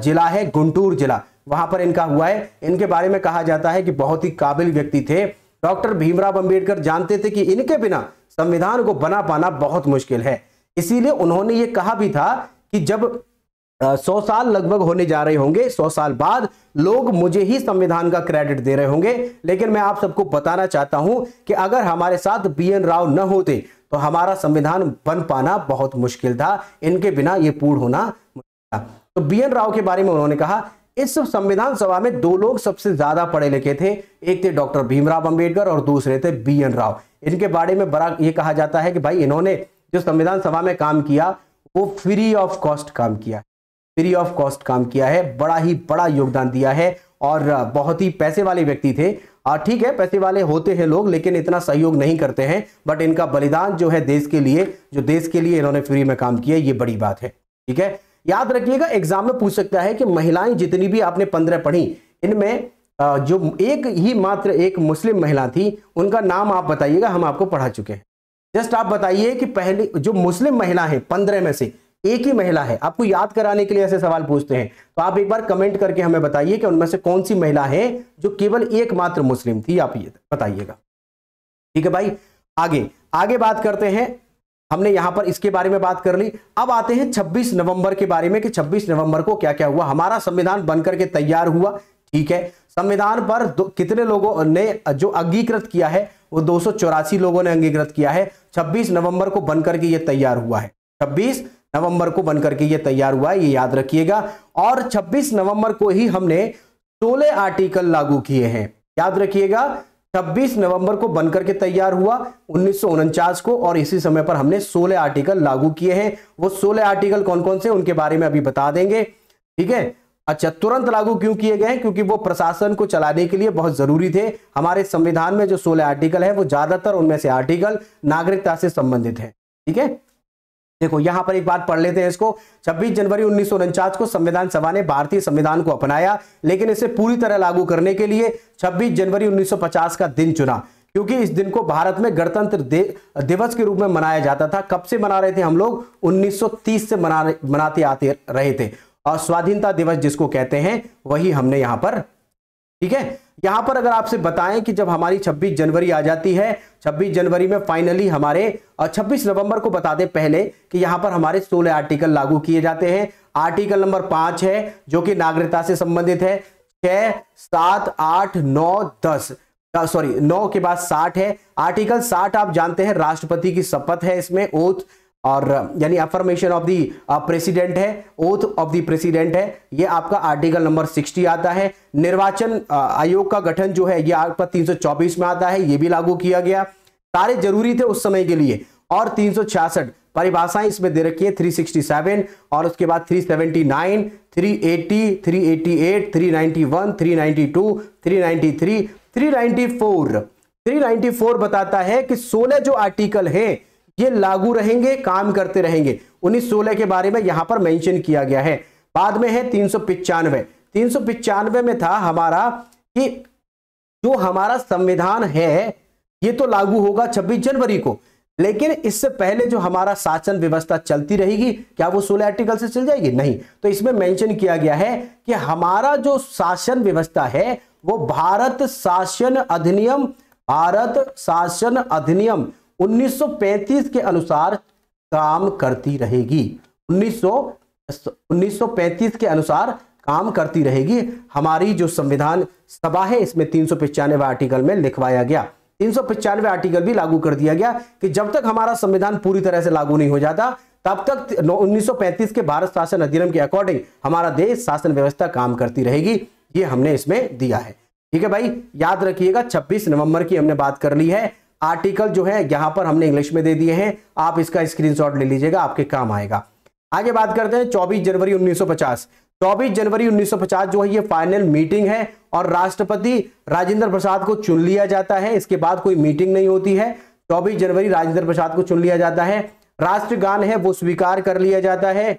जिला है गुंटूर जिला, वहां पर इनका हुआ है। इनके बारे में कहा जाता है कि बहुत ही काबिल व्यक्ति थे। डॉक्टर भीमराव अंबेडकर जानते थे कि इनके बिना संविधान को बना पाना बहुत मुश्किल है, इसीलिए उन्होंने ये कहा भी था कि जब 100 साल लगभग होने जा रहे होंगे, 100 साल बाद लोग मुझे ही संविधान का क्रेडिट दे रहे होंगे, लेकिन मैं आप सबको बताना चाहता हूं कि अगर हमारे साथ बी.एन. राव न होते तो हमारा संविधान बन पाना बहुत मुश्किल था, इनके बिना यह पूर्ण होना मुश्किल था। तो बी.एन. राव के बारे में उन्होंने कहा, इस संविधान सभा में 2 लोग सबसे ज्यादा पढ़े लिखे थे, एक थे डॉक्टर भीमराव अंबेडकर और दूसरे थे बी.एन. राव। इनके बारे में बड़ा ये कहा जाता है कि भाई इन्होंने जो संविधान सभा में काम किया वो फ्री ऑफ कॉस्ट काम किया, फ्री ऑफ कॉस्ट काम किया है, बड़ा ही बड़ा योगदान दिया है, और बहुत ही पैसे वाले व्यक्ति थे। ठीक है, पैसे वाले होते हैं लोग, लेकिन इतना सहयोग नहीं करते हैं, बट इनका बलिदान जो है देश के लिए, जो देश के लिए इन्होंने फ्री में काम किया, ये बड़ी बात है। ठीक है, याद रखिएगा, एग्जाम में पूछ सकता है कि महिलाएं जितनी भी आपने 15 पढ़ी, इनमें जो मात्र एक मुस्लिम महिला थी, उनका नाम आप बताइएगा, हम आपको पढ़ा चुके हैं। जस्ट आप बताइए कि पहले जो मुस्लिम महिला है 15 में से एक ही महिला है, आपको याद कराने के लिए ऐसे सवाल पूछते हैं, तो आप एक बार कमेंट करके हमें बताइए कि उनमें से कौन सी महिला है जो केवल एकमात्र मुस्लिम थी, आप ये बताइएगा। ठीक है भाई, आगे बात करते हैं। हमने यहां पर इसके बारे में बात कर ली। अब आते हैं 26 नवंबर के बारे में कि 26 नवंबर को क्या क्या हुआ। हमारा संविधान बनकर के तैयार हुआ। ठीक है, संविधान पर कितने लोगों ने जो अंगीकृत किया है, वो 284 लोगों ने अंगीकृत किया है। 26 नवंबर को बनकर के ये तैयार हुआ है, 26 नवंबर को बनकर के ये तैयार हुआ है, ये याद रखिएगा। और 26 नवंबर को ही हमने 16 आर्टिकल लागू किए हैं, याद रखिएगा। 26 नवंबर को बनकर के तैयार हुआ 1949 को, और इसी समय पर हमने 16 आर्टिकल लागू किए हैं। वो 16 आर्टिकल कौन कौन से, उनके बारे में अभी बता देंगे। ठीक है, अच्छा, तुरंत लागू क्यों किए गए हैं, क्योंकि वो प्रशासन को चलाने के लिए बहुत जरूरी थे। हमारे संविधान में जो 16 आर्टिकल है, वो ज्यादातर उनमें से आर्टिकल नागरिकता से संबंधित है। ठीक है, देखो यहां पर एक बात पढ़ लेते हैं इसको। 26 जनवरी 1949 को संविधान सभा ने भारतीय संविधान को अपनाया, लेकिन इसे पूरी तरह लागू करने के लिए 26 जनवरी 1950 का दिन चुना, क्योंकि इस दिन को भारत में गणतंत्र दिवस के रूप में मनाया जाता था। कब से मना रहे थे हम लोग, 1930 से मनाते आते रहे थे, और स्वाधीनता दिवस जिसको कहते हैं वही हमने यहां पर। ठीक है, यहां पर अगर आपसे बताएं कि जब हमारी 26 जनवरी आ जाती है, 26 जनवरी में फाइनली हमारे, और 26 नवंबर को बता दें पहले कि यहां पर हमारे 16 आर्टिकल लागू किए जाते हैं। आर्टिकल नंबर 5 है जो कि नागरिकता से संबंधित है। 6, 7, 8, 9, 10, सॉरी 9 के बाद 60 है। आर्टिकल 60 आप जानते हैं राष्ट्रपति की शपथ है, इसमें ओथ और यानी अफर्मेशन ऑफ दी प्रेसिडेंट है, ओथ ऑफ दी प्रेसिडेंट है, ये आपका आर्टिकल नंबर 60 आता है। निर्वाचन आयोग का गठन जो है ये आपका 324 में आता है, ये भी लागू किया गया, सारे जरूरी थे उस समय के लिए। और 366 परिभाषाएं इसमें दे रखी है, 367 और उसके बाद 379, 380, 388, 391, 392, 393, 394 बताता है कि 16 जो आर्टिकल है ये लागू रहेंगे, काम करते रहेंगे। 1916 के बारे में यहां पर मेंशन किया गया है। बाद में है 395 में था हमारा कि जो हमारा संविधान है ये तो लागू होगा 26 जनवरी को, लेकिन इससे पहले जो हमारा शासन व्यवस्था चलती रहेगी, क्या वो 16 आर्टिकल से चल जाएगी? नहीं। तो इसमें मेंशन किया गया है कि हमारा जो शासन व्यवस्था है वो भारत शासन अधिनियम 1935 के अनुसार काम करती रहेगी। 1935 के अनुसार काम करती रहेगी। हमारी जो संविधान सभा है इसमें 395 आर्टिकल में लिखवाया गया। 395 आर्टिकल भी लागू कर दिया गया कि जब तक हमारा संविधान पूरी तरह से लागू नहीं हो जाता तब तक 1935 के भारत शासन अधिनियम के अकॉर्डिंग हमारा देश शासन व्यवस्था काम करती रहेगी। ये हमने इसमें दिया है। ठीक है भाई, याद रखिएगा 26 नवंबर की हमने बात कर ली है। आर्टिकल जो है यहां पर हमने इंग्लिश में दे दिए हैं, आप इसका स्क्रीनशॉट ले लीजिएगा, आपके काम आएगा। आगे बात करते हैं 24 जनवरी 1950। 24 जनवरी 1950 जो है ये फाइनल मीटिंग है और राष्ट्रपति राजेंद्र प्रसाद को चुन लिया जाता है। इसके बाद कोई मीटिंग नहीं होती है। 24 जनवरी राजेंद्र प्रसाद को चुन लिया जाता है। राष्ट्रगान है वो स्वीकार कर लिया जाता है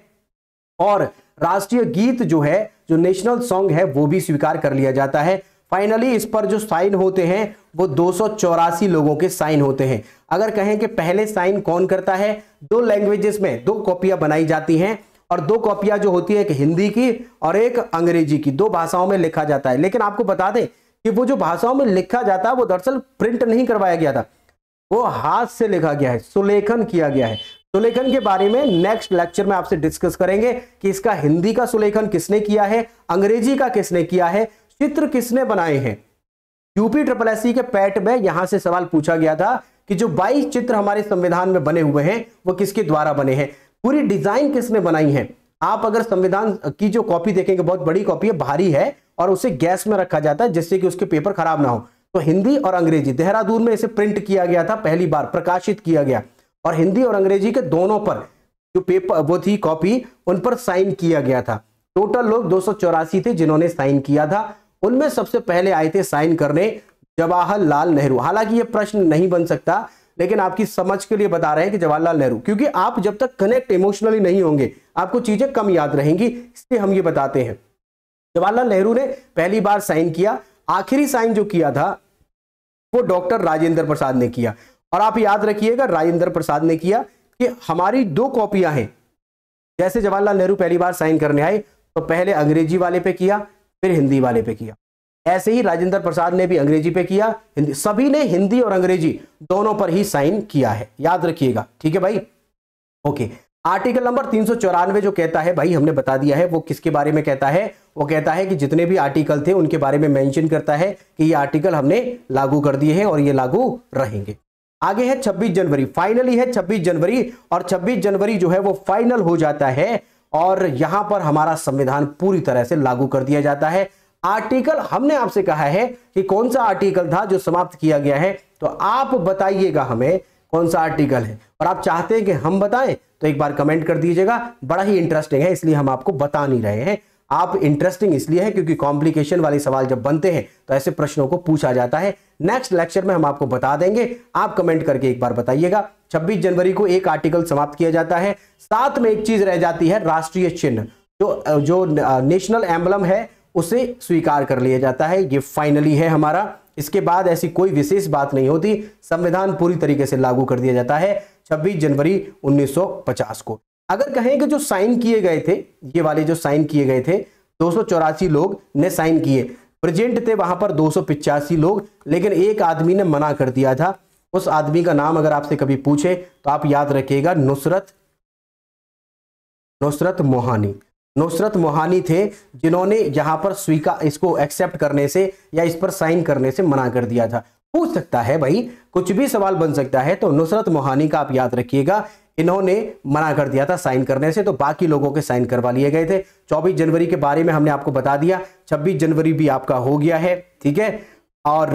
और राष्ट्रीय गीत जो है, जो नेशनल सॉन्ग है, वो भी स्वीकार कर लिया जाता है। फाइनली इस पर जो साइन होते हैं वो 284 लोगों के साइन होते हैं। अगर कहें कि पहले साइन कौन करता है, 2 लैंग्वेजेस में 2 कॉपियां बनाई जाती हैं और 2 कॉपियां जो होती है, एक हिंदी की और एक अंग्रेजी की, 2 भाषाओं में लिखा जाता है। लेकिन आपको बता दें कि वो जो भाषाओं में लिखा जाता है वो दरअसल प्रिंट नहीं करवाया गया था, वो हाथ से लिखा गया है, सुलेखन किया गया है। सुलेखन के बारे में नेक्स्ट लेक्चर में आपसे डिस्कस करेंगे कि इसका हिंदी का सुलेखन किसने किया है, अंग्रेजी का किसने किया है, चित्र किसने बनाए हैं। यूपीएससी के पैट में यहां से सवाल पूछा गया था कि जो 22 चित्र हमारे संविधान में बने हुए हैं वो किसके द्वारा बने हैं, पूरी डिजाइन किसने बनाई है। आप अगर संविधान की जो कॉपी देखेंगे, बहुत बड़ी कॉपी है, भारी है और उसे गैस में रखा जाता है जिससे कि उसके पेपर खराब ना हो। तो हिंदी और अंग्रेजी, देहरादून में इसे प्रिंट किया गया था, पहली बार प्रकाशित किया गया और हिंदी और अंग्रेजी के दोनों पर जो पेपर वो थी कॉपी, उन पर साइन किया गया था। टोटल लोग 284 थे जिन्होंने साइन किया था। उनमें सबसे पहले आए थे साइन करने जवाहरलाल नेहरू। हालांकि ये प्रश्न नहीं बन सकता, लेकिन आपकी समझ के लिए बता रहे हैं कि जवाहरलाल नेहरू, क्योंकि आप जब तक कनेक्ट इमोशनली नहीं होंगे आपको चीजें कम याद रहेंगी, इसलिए हम ये बताते हैं। जवाहरलाल नेहरू ने पहली बार साइन किया। आखिरी साइन जो किया था वो डॉक्टर राजेंद्र प्रसाद ने किया। और आप याद रखिएगा राजेंद्र प्रसाद ने किया कि हमारी 2 कॉपियां हैं। जैसे जवाहरलाल नेहरू पहली बार साइन करने आए तो पहले अंग्रेजी वाले पे किया, फिर हिंदी वाले पे किया। ऐसे ही राजेंद्र प्रसाद ने भी अंग्रेजी पे किया, हिंदी, सभी ने हिंदी और अंग्रेजी दोनों पर ही साइन किया है, याद रखिएगा। ठीक है भाई, ओके। आर्टिकल नंबर 394 जो कहता है, भाई हमने बता दिया है वो किसके बारे में कहता है। वो कहता है कि जितने भी आर्टिकल थे उनके बारे में मेंशन करता है कि ये आर्टिकल हमने लागू कर दिए हैं और ये लागू रहेंगे। आगे है 26 जनवरी, फाइनली है 26 जनवरी और 26 जनवरी जो है वो फाइनल हो जाता है और यहां पर हमारा संविधान पूरी तरह से लागू कर दिया जाता है। आर्टिकल हमने आपसे कहा है कि कौन सा आर्टिकल था जो समाप्त किया गया है, तो आप बताइएगा हमें कौन सा आर्टिकल है। और आप चाहते हैं कि हम बताएं तो एक बार कमेंट कर दीजिएगा। बड़ा ही इंटरेस्टिंग है, इसलिए हम आपको बता नहीं रहे हैं। आप इंटरेस्टिंग इसलिए है क्योंकि कॉम्प्लिकेशन वाले सवाल जब बनते हैं तो ऐसे प्रश्नों को पूछा जाता है। नेक्स्ट लेक्चर में हम आपको बता देंगे, आप कमेंट करके एक बार बताइएगा। 26 जनवरी को एक आर्टिकल समाप्त किया जाता है। साथ में एक चीज रह जाती है, राष्ट्रीय चिन्ह, जो नेशनल एम्बलम है उसे स्वीकार कर लिया जाता है। ये फाइनली है हमारा। इसके बाद ऐसी कोई विशेष बात नहीं होती, संविधान पूरी तरीके से लागू कर दिया जाता है 26 जनवरी 1950 को। अगर कहें कि जो साइन किए गए थे, ये वाले जो साइन किए गए थे 284 लोग ने साइन किए, प्रेजेंट थे वहां पर 285 लोग, लेकिन एक आदमी ने मना कर दिया था। उस आदमी का नाम अगर आपसे कभी पूछे तो आप याद रखिएगा, नुसरत मोहानी। नुसरत मोहानी थे जिन्होंने यहां पर स्वीकार, इसको एक्सेप्ट करने से या इस पर साइन करने से मना कर दिया था। पूछ सकता है भाई, कुछ भी सवाल बन सकता है, तो नुसरत मोहानी का आप याद रखिएगा, इन्होंने मना कर दिया था साइन करने से, तो बाकी लोगों के साइन करवा लिए गए थे। 24 जनवरी के बारे में हमने आपको बता दिया, 26 जनवरी भी आपका हो गया है, ठीक है। और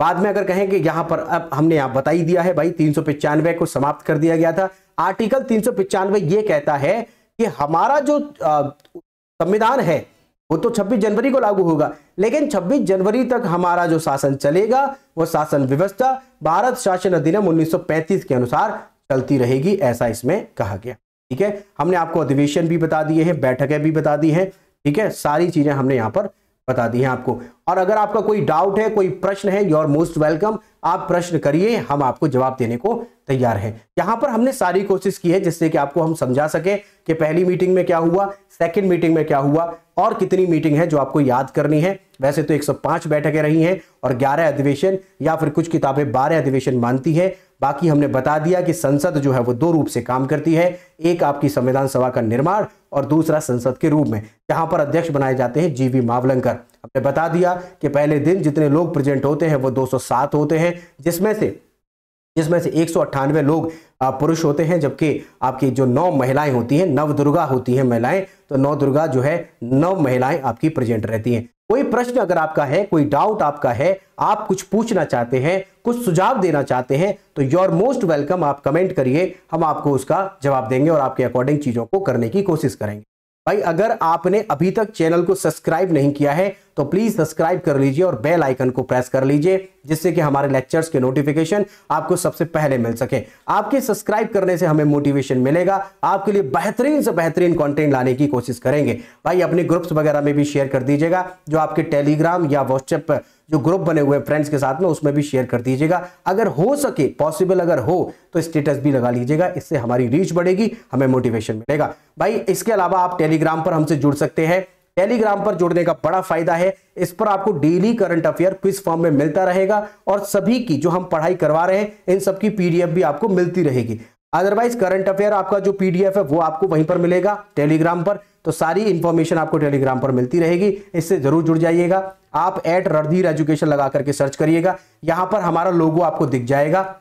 बाद में अगर कहें कि यहां पर अब हमने आप बता ही दिया है भाई, 395 को समाप्त कर दिया गया था। आर्टिकल 395 ये कहता है कि हमारा जो संविधान है वो तो 26 जनवरी को लागू होगा, लेकिन 26 जनवरी तक हमारा जो शासन चलेगा वो शासन व्यवस्था भारत शासन अधिनियम 1935 के अनुसार चलती रहेगी, ऐसा इसमें कहा गया। ठीक है, हमने आपको अधिवेशन भी बता दिए हैं, बैठकें भी बता दी हैं। ठीक है, सारी चीजें हमने यहां पर बता दी हैं आपको। और अगर आपका कोई डाउट है, कोई प्रश्न है, यू आर मोस्ट वेलकम, आप प्रश्न करिए, हम आपको जवाब देने को तैयार हैं। यहां पर हमने सारी कोशिश की है जिससे कि आपको हम समझा सके कि पहली मीटिंग में क्या हुआ, सेकंड मीटिंग में क्या हुआ और कितनी मीटिंग है जो आपको याद करनी है। वैसे तो 105 बैठकें रही हैं और 11 अधिवेशन, या फिर कुछ किताबें 12 अधिवेशन मानती है। बाकी हमने बता दिया कि संसद जो है वो दो रूप से काम करती है, एक आपकी संविधान सभा का निर्माण और दूसरा संसद के रूप में, जहां पर अध्यक्ष बनाए जाते हैं जीवी मावलंकर। हमने बता दिया कि पहले दिन जितने लोग प्रेजेंट होते हैं वो 207 होते हैं, जिसमें से 198 लोग पुरुष होते हैं, जबकि आपकी जो 9 महिलाएं होती हैं, नव दुर्गा होती हैं महिलाएं, तो 9 दुर्गा जो है 9 महिलाएं आपकी प्रेजेंट रहती हैं। कोई प्रश्न अगर आपका है, कोई डाउट आपका है, आप कुछ पूछना चाहते हैं, कुछ सुझाव देना चाहते हैं, तो यू आर मोस्ट वेलकम, आप कमेंट करिए, हम आपको उसका जवाब देंगे और आपके अकॉर्डिंग चीजों को करने की कोशिश करेंगे। भाई अगर आपने अभी तक चैनल को सब्सक्राइब नहीं किया है तो प्लीज सब्सक्राइब कर लीजिए और बेल आइकन को प्रेस कर लीजिए, जिससे कि हमारे लेक्चर्स के नोटिफिकेशन आपको सबसे पहले मिल सके। आपके सब्सक्राइब करने से हमें मोटिवेशन मिलेगा, आपके लिए बेहतरीन से बेहतरीन कंटेंट लाने की कोशिश करेंगे। भाई अपने ग्रुप्स वगैरह में भी शेयर कर दीजिएगा, जो आपके टेलीग्राम या व्हाट्सएप जो ग्रुप बने हुए फ्रेंड्स के साथ में, उसमें भी शेयर कर दीजिएगा। अगर हो सके, पॉसिबल अगर हो तो स्टेटस भी लगा लीजिएगा, इससे हमारी रीच बढ़ेगी, हमें मोटिवेशन मिलेगा। भाई इसके अलावा आप टेलीग्राम पर हमसे जुड़ सकते हैं। टेलीग्राम पर जुड़ने का बड़ा फायदा है, इस पर आपको daily current affair quiz form में मिलता रहेगा और सभी की जो हम पढ़ाई करवा रहे हैं इन सबकी पीडीएफ भी आपको मिलती रहेगी। अदरवाइज करंट अफेयर आपका जो पीडीएफ है वो आपको वहीं पर मिलेगा टेलीग्राम पर, तो सारी इंफॉर्मेशन आपको टेलीग्राम पर मिलती रहेगी, इससे जरूर जुड़ जाइएगा। आप @रणधीर एजुकेशन लगा करके सर्च करिएगा, यहां पर हमारा लोगो आपको दिख जाएगा।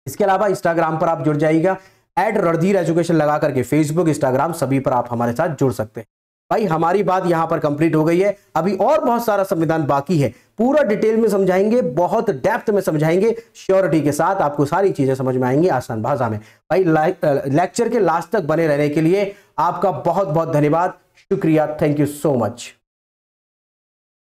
इसके अलावा इंस्टाग्राम पर आप जुड़ जाइएगा, @रणधीर एजुकेशन लगा करके फेसबुक, इंस्टाग्राम सभी पर आप हमारे साथ जुड़ सकते हैं। भाई हमारी बात यहां पर कंप्लीट हो गई है, अभी और बहुत सारा संविधान बाकी है, पूरा डिटेल में समझाएंगे, बहुत डेप्थ में समझाएंगे, श्योरिटी के साथ आपको सारी चीजें समझ में आएंगी आसान भाषा में। भाई लेक्चर के लास्ट तक बने रहने के लिए आपका बहुत बहुत धन्यवाद, शुक्रिया, थैंक यू सो मच।